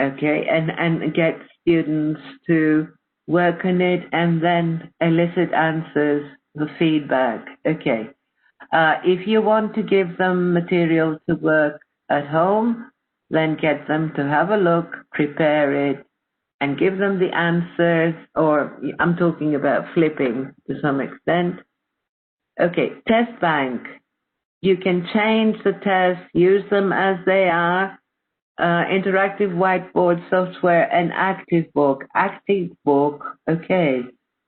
okay, and get students to work on it and then elicit answers, the feedback, okay. If you want to give them material to work at home, then get them to have a look, prepare it, and give them the answers, or I'm talking about flipping to some extent. Okay, test bank. You can change the tests, use them as they are. Interactive whiteboard software and active book. Active book, okay.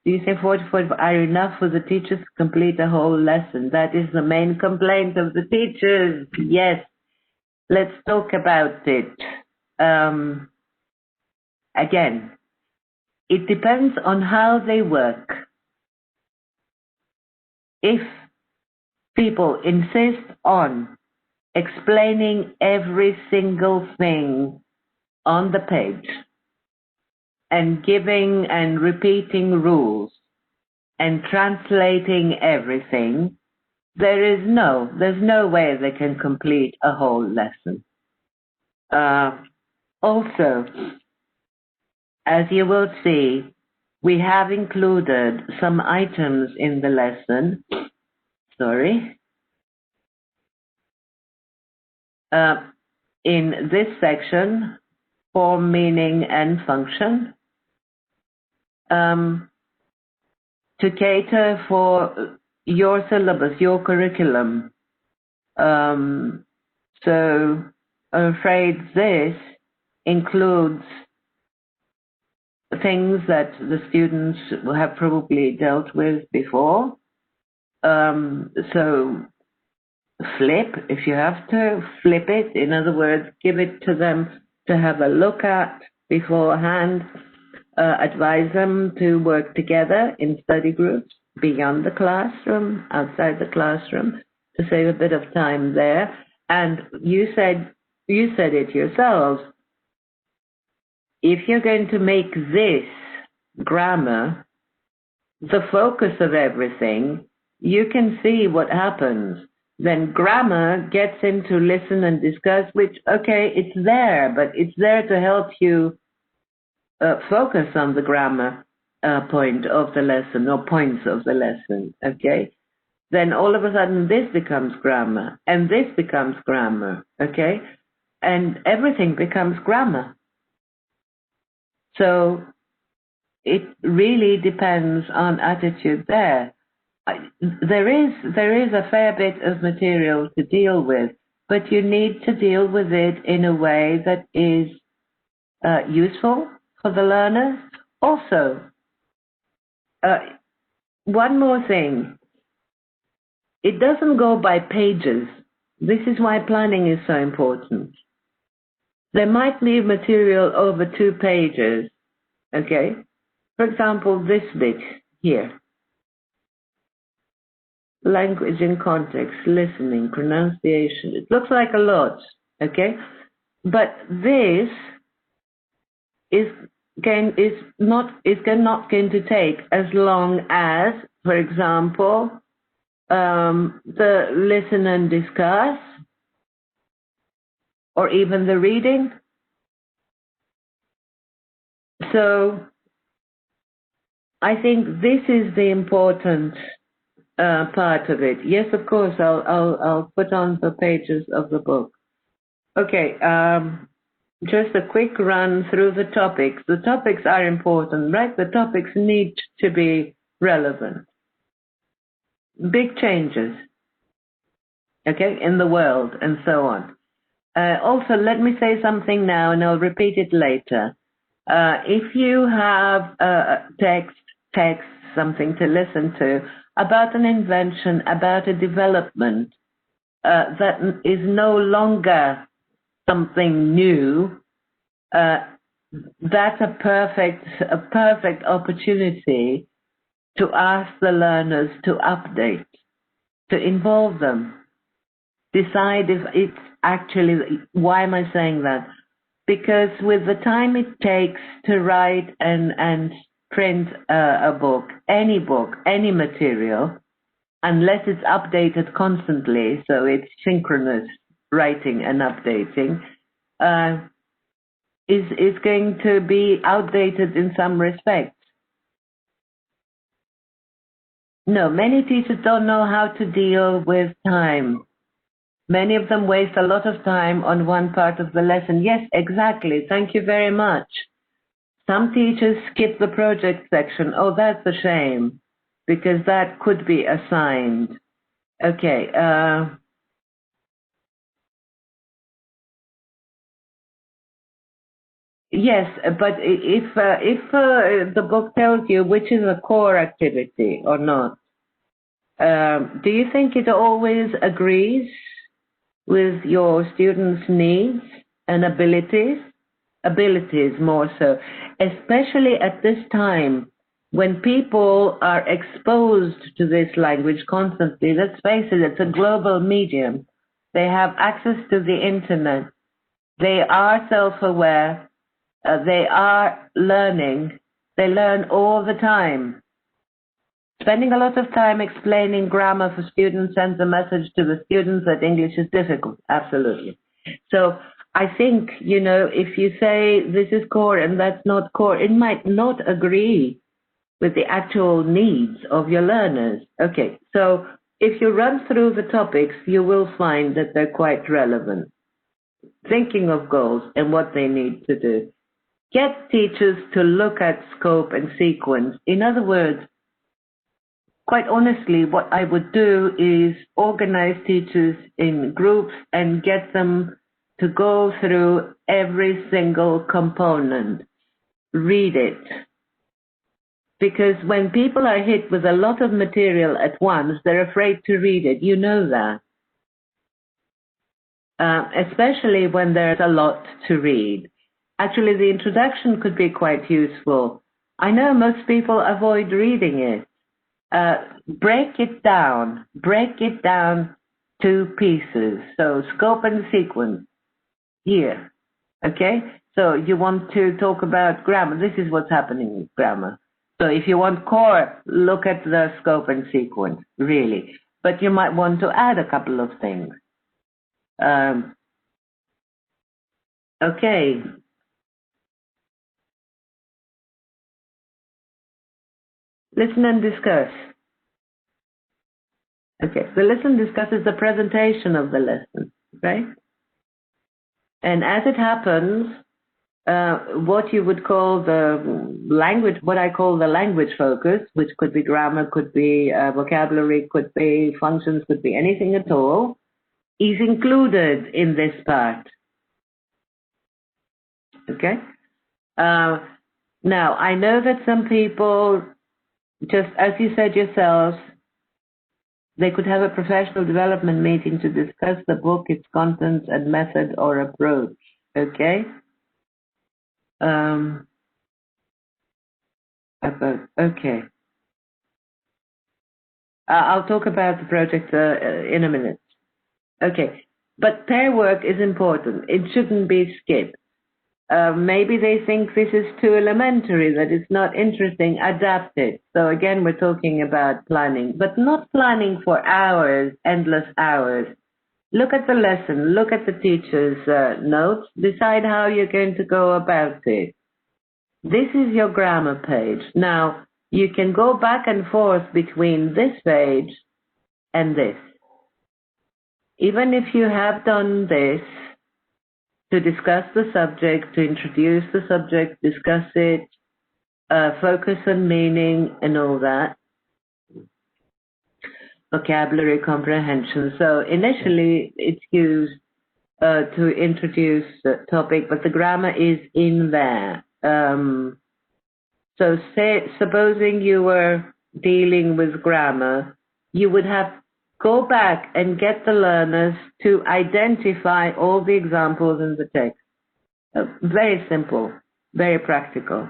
Do you say 45 are enough for the teachers to complete a whole lesson? That is the main complaint of the teachers. Yes, let's talk about it. Again, it depends on how they work. If people insist on explaining every single thing on the page and giving and repeating rules and translating everything, there's no way they can complete a whole lesson. Also, as you will see, we have included some items in the lesson. In this section, form, meaning, and function, to cater for your syllabus, your curriculum. So I'm afraid this includes things that the students have probably dealt with before. So flip, if you have to, flip it. In other words, give it to them to have a look at beforehand. Advise them to work together in study groups beyond the classroom, outside the classroom, to save a bit of time there. And you said it yourselves. If you're going to make this grammar the focus of everything, you can see what happens. Then grammar gets into listen and discuss, which, okay, it's there, but it's there to help you focus on the grammar point of the lesson or points of the lesson, okay? Then all of a sudden this becomes grammar and this becomes grammar, okay? And everything becomes grammar. So it really depends on attitude there. There is a fair bit of material to deal with, but you need to deal with it in a way that is useful for the learners. Also, one more thing. It doesn't go by pages. This is why planning is so important. There might be material over 2 pages, okay? For example, this bit here. Language and context, listening, pronunciation. It looks like a lot, okay? But this is not going to take as long as, for example, the listen and discuss, or even the reading. So I think this is the important part of it. Yes, of course, I'll put on the pages of the book. Okay, just a quick run through the topics. The topics are important, right? The topics need to be relevant. Big changes, okay, in the world and so on. Also, let me say something now and I'll repeat it later. If you have text, something to listen to about an invention, about a development that is no longer something new, that's a perfect opportunity to ask the learners to update, to involve them, decide if it's actually, why am I saying that? Because with the time it takes to write and print a book, any material, unless it's updated constantly, so it's synchronous writing and updating, is going to be outdated in some respects. No, many teachers don't know how to deal with time. Many of them waste a lot of time on one part of the lesson. Yes, exactly. Thank you very much. Some teachers skip the project section. Oh, that's a shame, because that could be assigned. Okay. Yes, but if the book tells you which is a core activity or not, do you think it always agrees with your students' needs and abilities? Abilities more so, especially at this time when people are exposed to this language constantly. Let's face it, it's a global medium. They have access to the internet. They are self-aware. They are learning. They learn all the time. Spending a lot of time explaining grammar for students sends a message to the students that English is difficult. Absolutely. So I think, you know, if you say this is core and that's not core, it might not agree with the actual needs of your learners. Okay, so if you run through the topics, you will find that they're quite relevant. Thinking of goals and what they need to do. Get teachers to look at scope and sequence. In other words, quite honestly, what I would do is organize teachers in groups and get them to go through every single component, read it. Because when people are hit with a lot of material at once, they're afraid to read it. You know that. Especially when there's a lot to read. Actually, the introduction could be quite useful. I know most people avoid reading it. Break it down to pieces. So scope and sequence here. Okay? So you want to talk about grammar. This is what's happening with grammar. So if you want core, look at the scope and sequence, really. But you might want to add a couple of things. Okay. Listen and discuss. Okay, the listen discusses the presentation of the lesson, right? And as it happens, what you would call the language, what I call the language focus, which could be grammar, could be vocabulary, could be functions, could be anything at all, is included in this part. Okay? Now, I know that some people, just as you said yourselves, they could have a professional development meeting to discuss the book, its contents, and method or approach. Okay? Okay. I'll talk about the project in a minute. Okay. But pair work is important. It shouldn't be skipped. Maybe they think this is too elementary, that it's not interesting, adapt it. So again, we're talking about planning, but not planning for hours, endless hours. Look at the lesson, look at the teacher's notes, decide how you're going to go about it. This is your grammar page. Now, you can go back and forth between this page and this. Even if you have done this to discuss the subject, to introduce the subject, discuss it, focus on meaning and all that, vocabulary comprehension. So initially it's used to introduce the topic, but the grammar is in there. So supposing you were dealing with grammar, you would have go back and get the learners to identify all the examples in the text. Very simple, very practical.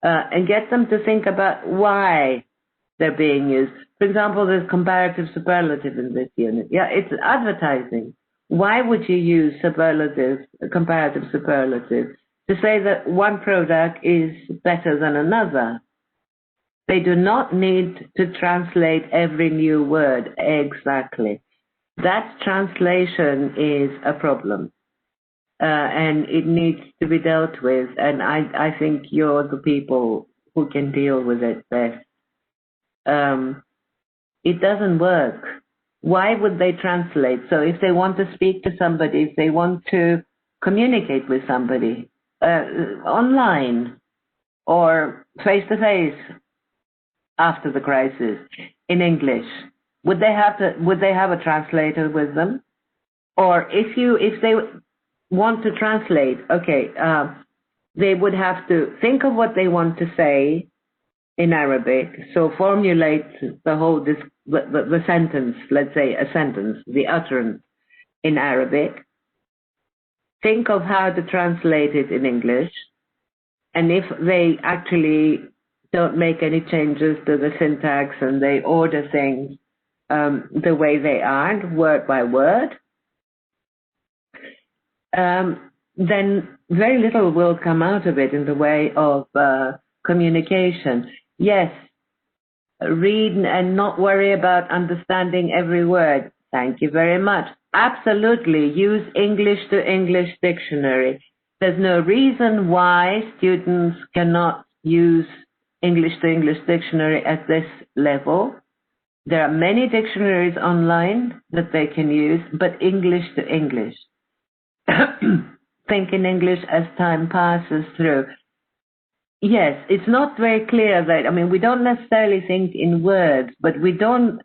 And get them to think about why they're being used. For example, there's comparative superlative in this unit. Yeah, it's advertising. Why would you use comparative superlative? To say that one product is better than another. They do not need to translate every new word exactly. That translation is a problem, and it needs to be dealt with, and I think you're the people who can deal with it best. It doesn't work. Why would they translate? So if they want to speak to somebody, if they want to communicate with somebody, online or face-to-face after the crisis in English, would they have a translator with them? Or if they want to translate, okay, they would have to think of what they want to say in Arabic, so formulate the sentence, let's say a sentence, the utterance in Arabic, think of how to translate it in English, and if they actually don't make any changes to the syntax and they order things the way they are, word by word, then very little will come out of it in the way of communication. Yes, read and not worry about understanding every word. Thank you very much. Absolutely, use English to English dictionary. There's no reason why students cannot use English to English dictionary at this level. There are many dictionaries online that they can use, but English to English. Think in English as time passes through. Yes, it's not very clear that, I mean, we don't necessarily think in words, but we haven't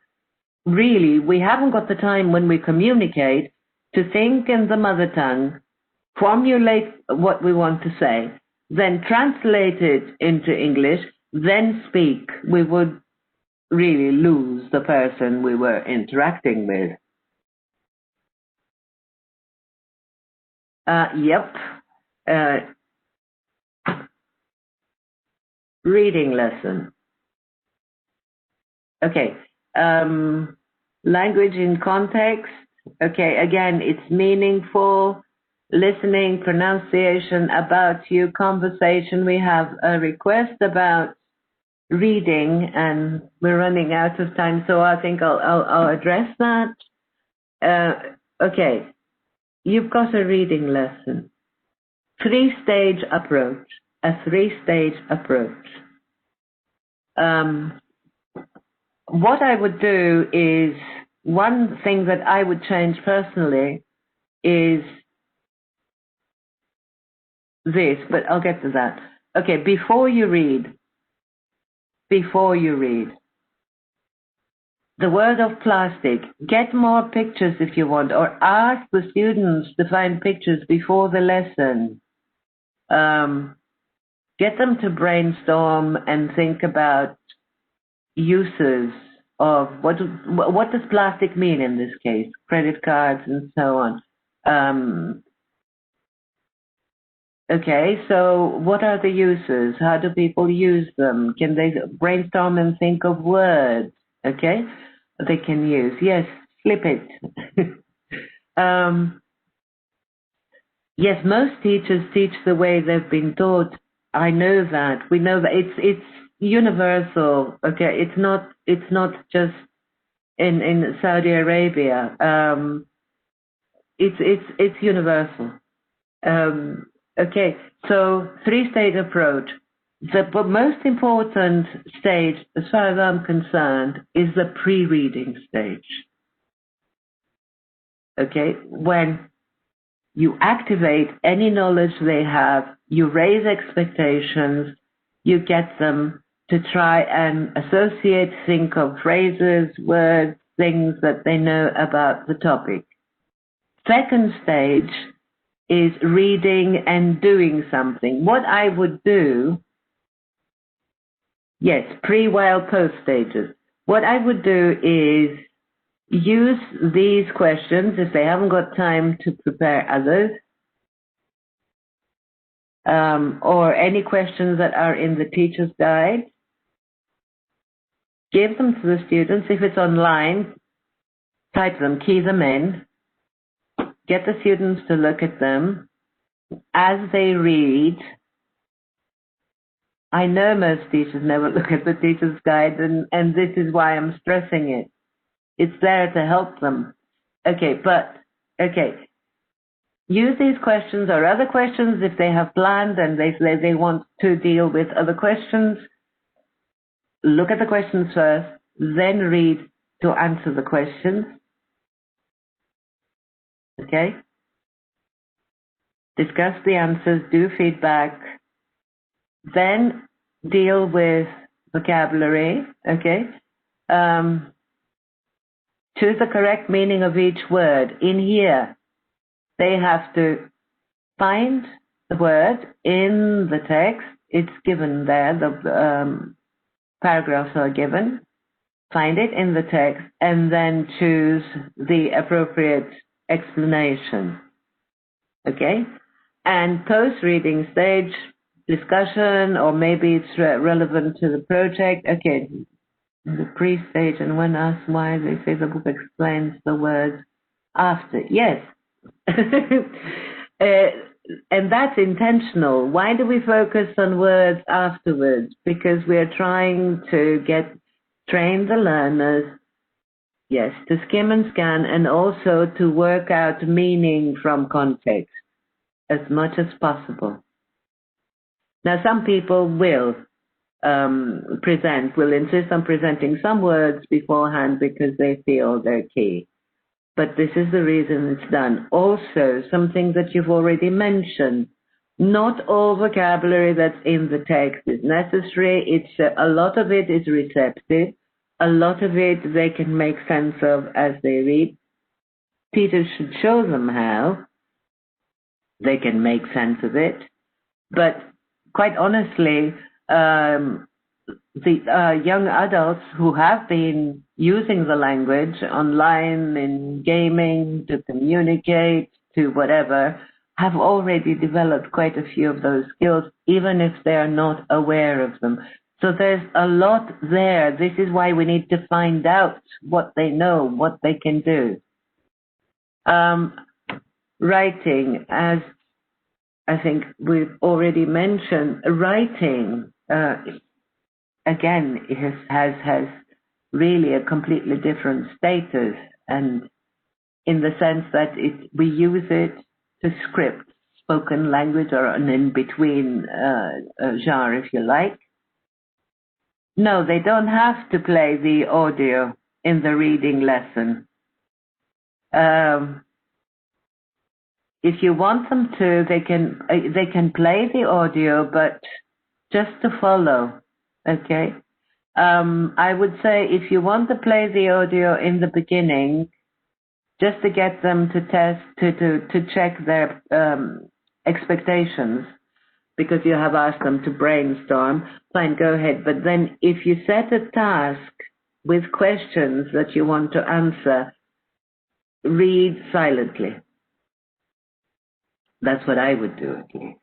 got the time when we communicate to think in the mother tongue, formulate what we want to say, then translate it into English, then speak. We would really lose the person we were interacting with. Reading lesson. Okay. Language in context. Okay, again, it's meaningful. Listening, pronunciation, about you, conversation. We have a request about reading, and we're running out of time, so I think I'll address that. Okay, you've got a reading lesson. Three-stage approach. A three-stage approach. What I would do is, one thing that I would change personally is this, but I'll get to that. Okay, before you read, the word of plastic, get more pictures if you want, or ask the students to find pictures before the lesson. Get them to brainstorm and think about uses of what does plastic mean in this case, credit cards and so on. Okay, so what are the uses? How do people use them? Can they brainstorm and think of words? Okay, they can use. Yes, flip it. Yes, most teachers teach the way they've been taught. I know that. We know that it's universal. Okay, it's not just in Saudi Arabia. It's universal. Okay, so three-stage approach. The most important stage, as far as I'm concerned, is the pre-reading stage. Okay, when you activate any knowledge they have, you raise expectations, you get them to try and associate, think of phrases, words, things that they know about the topic. Second stage is reading and doing something. What I would do, yes, pre, while, post stages. What I would do is use these questions if they haven't got time to prepare others, or any questions that are in the teacher's guide. Give them to the students. If it's online, type them, key them in, get the students to look at them. As they read, I know most teachers never look at the teacher's guide, and this is why I'm stressing it. It's there to help them. Okay. Use these questions or other questions if they have planned and they want to deal with other questions. Look at the questions first, then read to answer the questions. Okay? Discuss the answers, do feedback, then deal with vocabulary. Okay? Choose the correct meaning of each word. In here, they have to find the word in the text. It's given there, the paragraphs are given. Find it in the text and then choose the appropriate explanation. Okay? And post-reading stage, discussion, or maybe it's relevant to the project. Okay, the pre-stage, and when asked why, they say the book explains the words after. Yes. And that's intentional. Why do we focus on words afterwards? Because we're trying to train the learners, yes, to skim and scan, and also to work out meaning from context as much as possible. Now, some people will insist on presenting some words beforehand because they feel they're key. But this is the reason it's done. Also, something that you've already mentioned, not all vocabulary that's in the text is necessary. A lot of it is receptive. A lot of it they can make sense of as they read. Teachers should show them how they can make sense of it. But quite honestly, the young adults who have been using the language online, in gaming, to communicate, to whatever, have already developed quite a few of those skills, even if they are not aware of them. So there's a lot there. This is why we need to find out what they know, what they can do. Writing, as I think we've already mentioned, writing, again, it has really a completely different status, and in the sense that we use it to script spoken language, or an in-between genre, if you like. No, they don't have to play the audio in the reading lesson. If you want them to, they can play the audio, but just to follow. Okay. I would say if you want to play the audio in the beginning, just to get them to test, to check their expectations, because you have asked them to brainstorm, fine, go ahead. But then if you set a task with questions that you want to answer, read silently. That's what I would do, at least.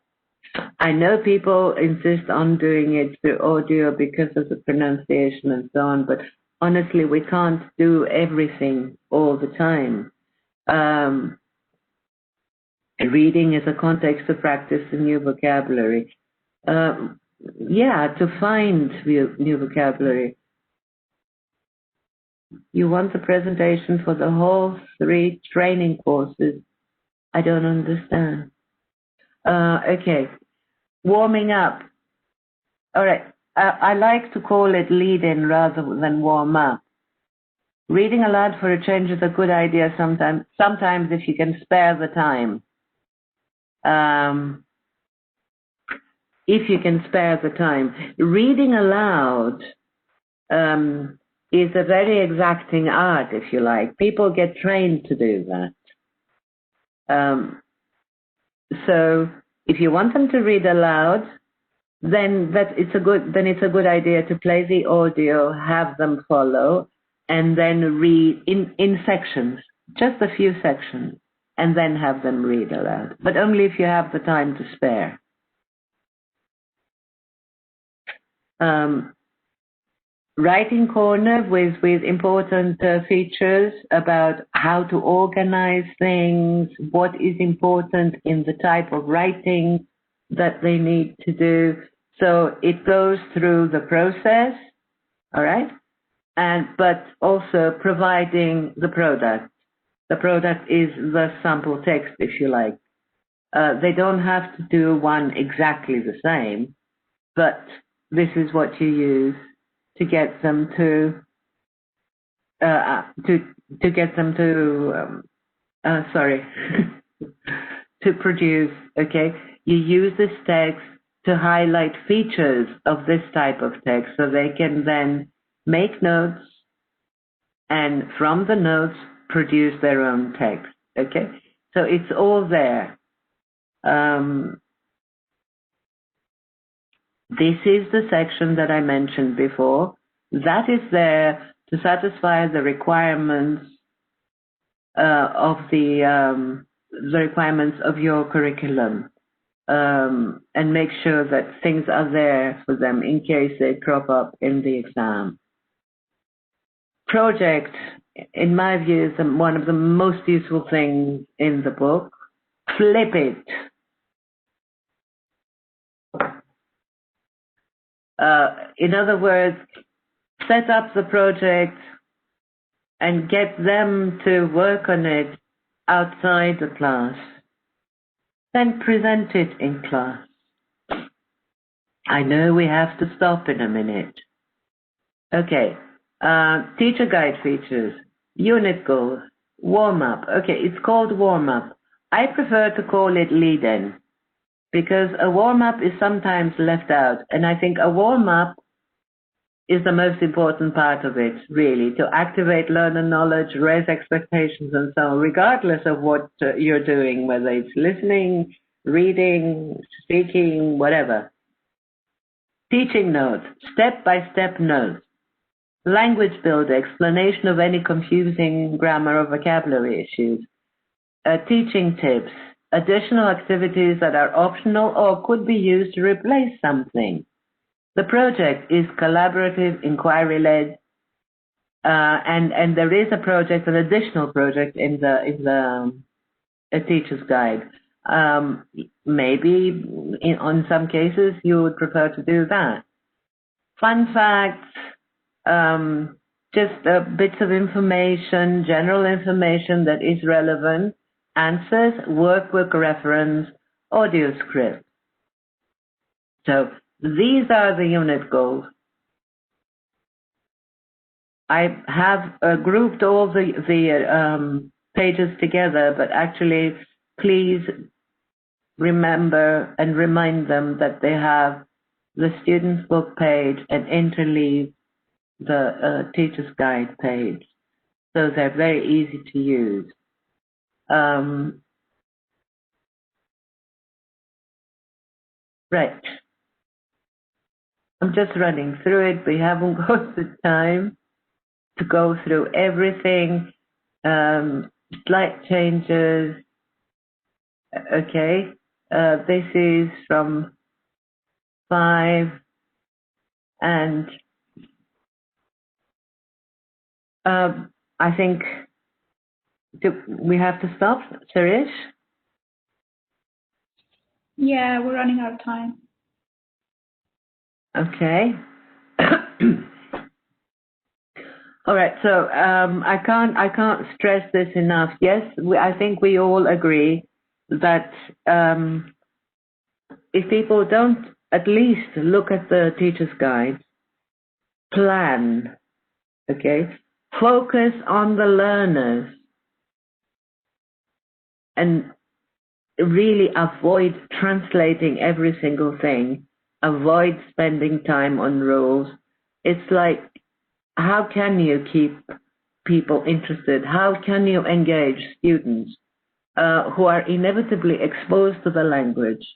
I know people insist on doing it through audio because of the pronunciation and so on, but honestly, we can't do everything all the time. Reading is a context to practice the new vocabulary. To find new vocabulary. You want the presentation for the whole 3 training courses? I don't understand. Okay. Warming up. All right. I like to call it lead-in rather than warm up. Reading aloud for a change is a good idea sometimes if you can spare the time. If you can spare the time. Reading aloud is a very exacting art, if you like. People get trained to do that. So if you want them to read aloud, then it's a good idea to play the audio, have them follow, and then read in sections, just a few sections, and then have them read aloud. But only if you have the time to spare. Writing corner with important features about how to organize things, what is important in the type of writing that they need to do. So it goes through the process, all right? But also providing the product. The product is the sample text, if you like. They don't have to do one exactly the same, but this is what you use to get them to to produce. Okay, you use this text to highlight features of this type of text, so they can then make notes, and from the notes produce their own text. Okay, so it's all there. This is the section that I mentioned before. That is there to satisfy the requirements of the requirements of your curriculum, and make sure that things are there for them in case they crop up in the exam. Project, in my view, is one of the most useful things in the book. Flip it. In other words, set up the project and get them to work on it outside the class. Then present it in class. I know we have to stop in a minute. Okay, teacher guide features, unit goals, warm-up. Okay, it's called warm-up. I prefer to call it lead-in because a warm-up is sometimes left out, and I think a warm-up is the most important part of it, really, to activate learner knowledge, raise expectations, and so on, regardless of what you're doing, whether it's listening, reading, speaking, whatever. Teaching notes, step-by-step notes, language builder, explanation of any confusing grammar or vocabulary issues, teaching tips, additional activities that are optional or could be used to replace something. The project is collaborative, inquiry-led, and there is a project, an additional project in the teacher's guide. Maybe on some cases you would prefer to do that. Fun facts, just bits of information, general information that is relevant, answers, workbook reference, audio script. So these are the unit goals. I have grouped all the pages together, but actually, please remember and remind them that they have the student's book page and interleave the teacher's guide page. So they're very easy to use. Right. I'm just running through it. We haven't got the time to go through everything. Slight changes. Okay. This is from 5, and I think we have to stop, Suresh? Yeah, we're running out of time. Okay. All right. So I can't stress this enough. Yes, I think we all agree that if people don't at least look at the teacher's guide, plan, okay? Focus on the learners and really avoid translating every single thing. Avoid spending time on rules. It's like, how can you keep people interested? How can you engage students who are inevitably exposed to the language,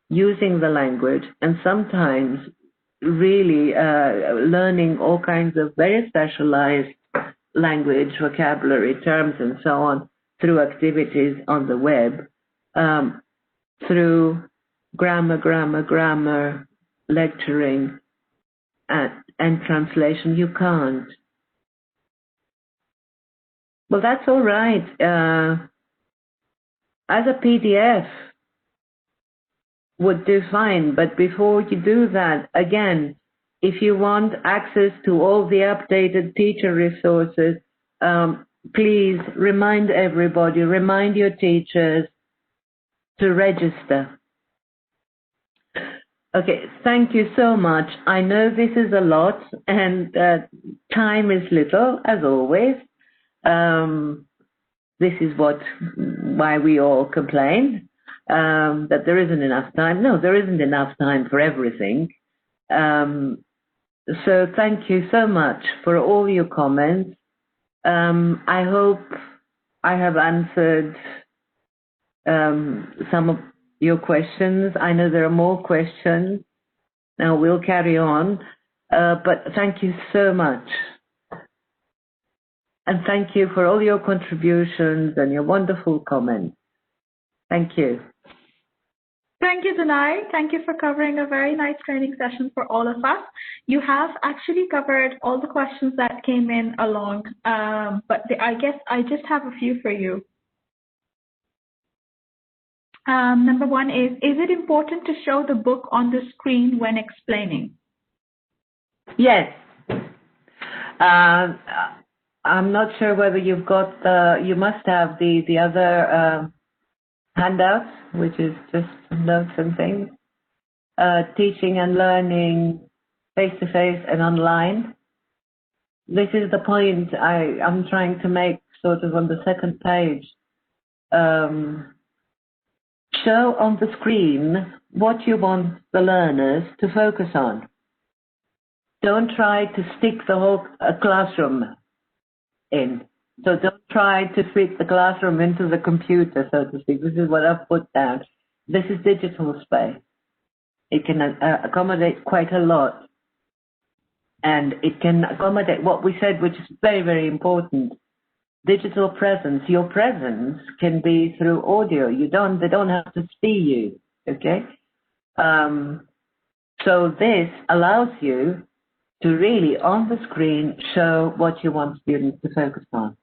using the language, and sometimes really learning all kinds of very specialized language, vocabulary, terms, and so on through activities on the web, through grammar, lecturing, and translation? You can't. Well, that's all right. As a PDF would do fine, but before you do that, again, if you want access to all the updated teacher resources, please remind everybody, remind your teachers to register. Okay, thank you so much. I know this is a lot and time is little, as always. This is why we all complain, that there isn't enough time. No, there isn't enough time for everything. So thank you so much for all your comments. I hope I have answered some of your questions. I know there are more questions. Now we'll carry on, but thank you so much. And thank you for all your contributions and your wonderful comments. Thank you. Thank you, Danai. Thank you for covering a very nice training session for all of us. You have actually covered all the questions that came in along, but I guess I just have a few for you. Number one is it important to show the book on the screen when explaining? Yes. I'm not sure whether you've got you must have the other handouts, which is just notes and things. Teaching and learning face-to-face and online. This is the point I'm trying to make sort of on the second page. Show on the screen what you want the learners to focus on. Don't try to stick the whole classroom in. So don't try to fit the classroom into the computer, so to speak. This is what I've put down. This is digital space. It can accommodate quite a lot. And it can accommodate what we said, which is very, very important. Digital presence. Your presence can be through audio. They don't have to see you, okay? So this allows you to really, on the screen, show what you want students to focus on.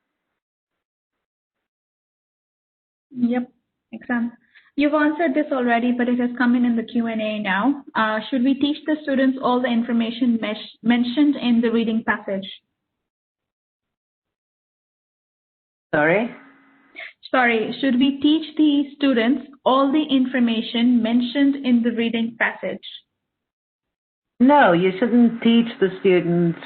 Yep, makes sense. You've answered this already, but it has come in the Q&A now. Should we teach the students all the information mentioned in the reading passage? Sorry, should we teach the students all the information mentioned in the reading passage? No, you shouldn't teach the students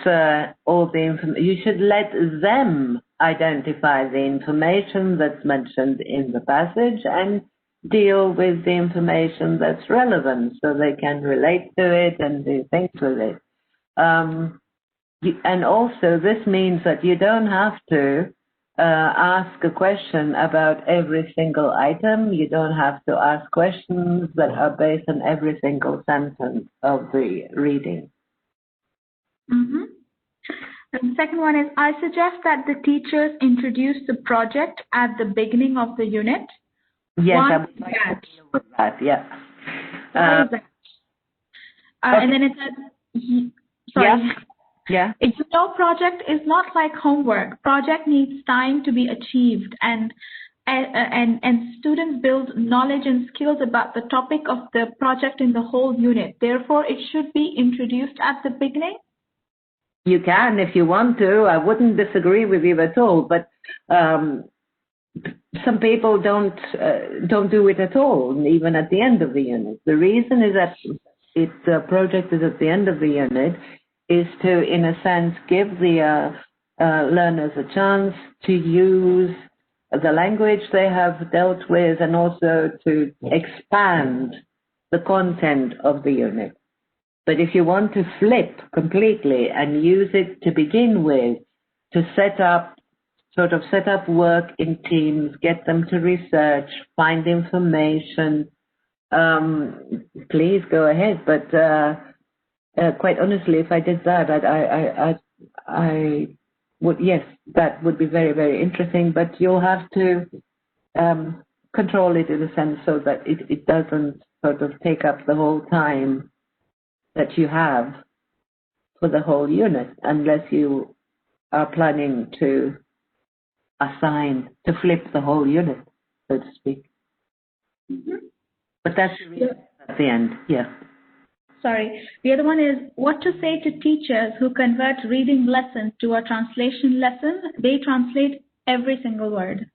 all the information. You should let them identify the information that's mentioned in the passage and deal with the information that's relevant so they can relate to it and do things with it. And also, this means that you don't have to ask a question about every single item. You don't have to ask questions that are based on every single sentence of the reading. Mm-hmm. And the second one is, I suggest that the teachers introduce the project at the beginning of the unit. Yes, I would like to deal with that, yeah. Why is that? Okay. And then it says, sorry. Yeah. You know, project is not like homework. Project needs time to be achieved, and students build knowledge and skills about the topic of the project in the whole unit. Therefore, it should be introduced at the beginning. You can if you want to. I wouldn't disagree with you at all, but some people don't do it at all, even at the end of the unit. The reason is that the project is at the end of the unit is to, in a sense, give the learners a chance to use the language they have dealt with and also to expand the content of the unit. But if you want to flip completely and use it to begin with, to set up work in teams, get them to research, find information, please go ahead. But quite honestly, if I did that, I would, yes, that would be very, very interesting, but you'll have to control it in a sense so that it doesn't sort of take up the whole time that you have for the whole unit, unless you are planning to flip the whole unit, so to speak. Mm-hmm. But that's the reason at the end, yeah. Sorry. The other one is what to say to teachers who convert reading lessons to a translation lesson. They translate every single word.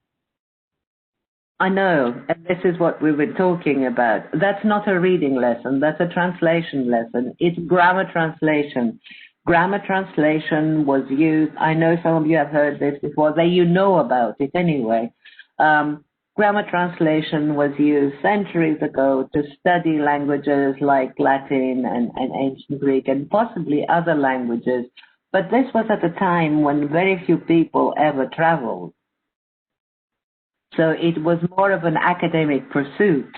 I know, and this is what we were talking about. That's not a reading lesson, that's a translation lesson. It's grammar translation. Grammar translation was used, I know some of you have heard this before, you know about it anyway. Grammar translation was used centuries ago to study languages like Latin and ancient Greek and possibly other languages. But this was at a time when very few people ever traveled. So it was more of an academic pursuit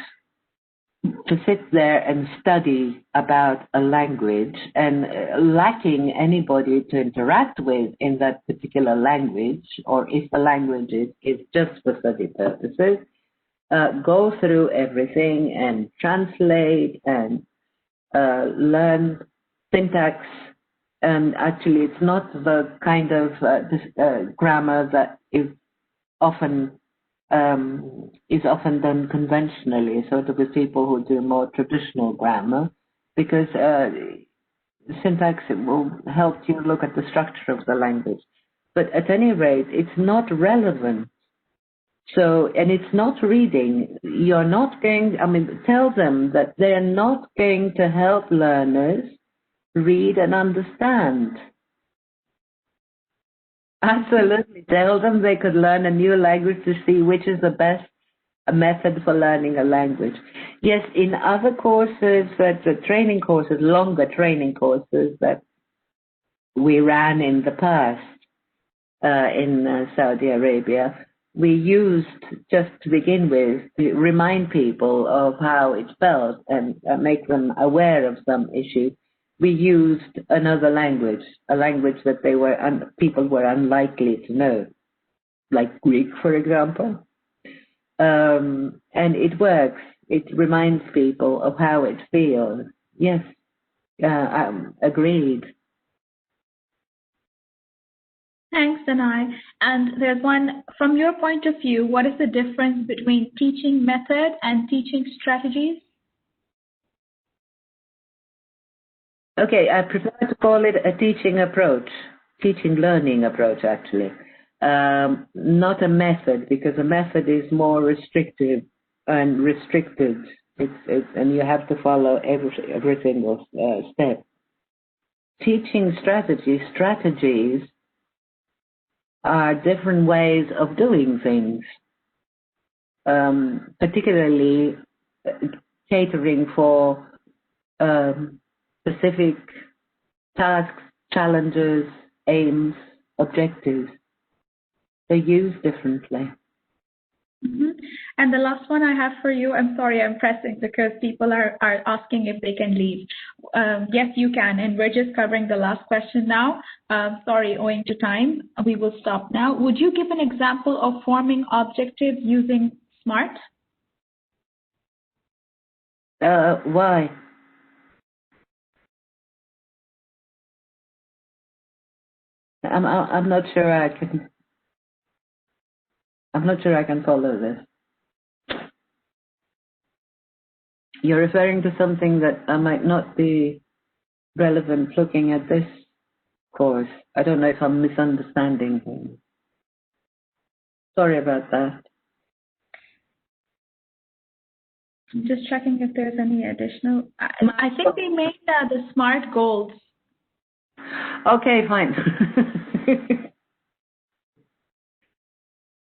to sit there and study about a language, and lacking anybody to interact with in that particular language, or if the language is just for study purposes, go through everything and translate and learn syntax. And actually, it's not the kind of grammar that is often done conventionally, sort of with people who do more traditional grammar, because syntax will help you look at the structure of the language. But at any rate, it's not relevant. So, and it's not reading. You're not going, tell them that they're not going to help learners read and understand. Absolutely. Tell them they could learn a new language to see which is the best method for learning a language. Yes, in other courses, training courses, longer training courses that we ran in the past in Saudi Arabia, we used, just to begin with, to remind people of how it felt and make them aware of some issues. We used another language, a language that people were unlikely to know, like Greek, for example. And it works. It reminds people of how it feels. Yes, agreed. Thanks, Danai. And there's one, from your point of view, what is the difference between teaching method and teaching strategies? Okay, I prefer to call it a teaching approach, teaching learning approach, actually. Not a method, because a method is more restrictive and restricted. And you have to follow every single step. Teaching strategies are different ways of doing things, particularly catering for specific tasks, challenges, aims, objectives. They're used differently. Mm-hmm. And the last one I have for you, I'm sorry I'm pressing because people are asking if they can leave. Yes, you can, and we're just covering the last question now. Sorry, owing to time, we will stop now. Would you give an example of forming objectives using SMART? Why? I'm not sure I can. I'm not sure I can follow this. You're referring to something that might not be relevant looking at this course. I don't know if I'm misunderstanding things. Sorry about that. I'm just checking if there's any additional. I think we made the SMART goals. Okay, fine.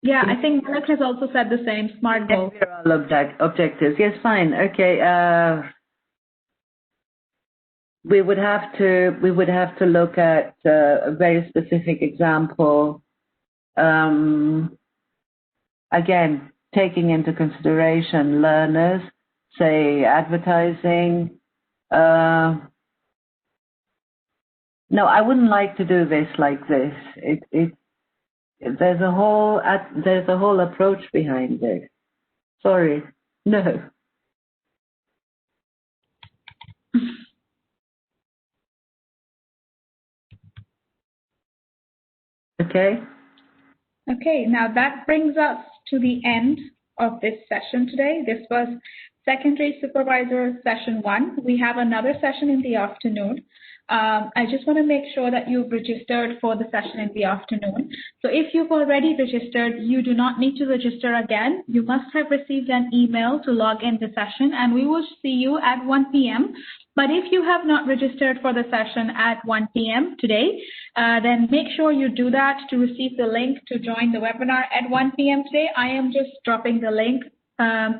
Yeah, I think Malak has also said the same, SMART goals. They're all objectives. Yes, fine. Okay. We would have to look at a very specific example. Again, taking into consideration learners, say advertising. No, I wouldn't like to do this like this. There's a whole approach behind this. Sorry, no. Okay. Okay, now that brings us to the end of this session today. This was Secondary Supervisor Session 1. We have another session in the afternoon. I just want to make sure that you've registered for the session in the afternoon. So if you've already registered, you do not need to register again. You must have received an email to log in the session, and we will see you at 1 p.m. But if you have not registered for the session at 1 p.m. today, then make sure you do that to receive the link to join the webinar at 1 p.m. today. I am just dropping the link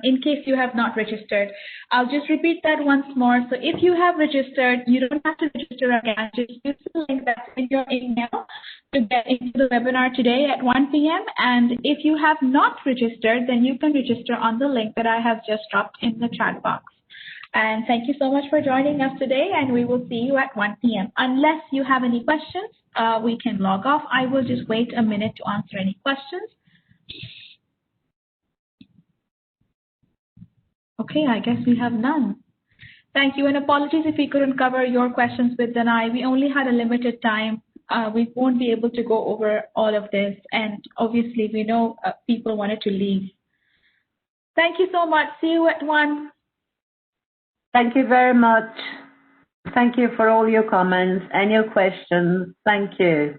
in case you have not registered. I'll just repeat that once more. So if you have registered, you don't have to register again. Just use the link that's in your email to get into the webinar today at 1 p.m. And if you have not registered, then you can register on the link that I have just dropped in the chat box. And thank you so much for joining us today, and we will see you at 1 p.m. Unless you have any questions, we can log off. I will just wait a minute to answer any questions. Okay, I guess we have none. Thank you, and apologies if we couldn't cover your questions with Danai. We only had a limited time. We won't be able to go over all of this, and obviously we know people wanted to leave. Thank you so much. See you at 1. Thank you very much. Thank you for all your comments and your questions. Thank you.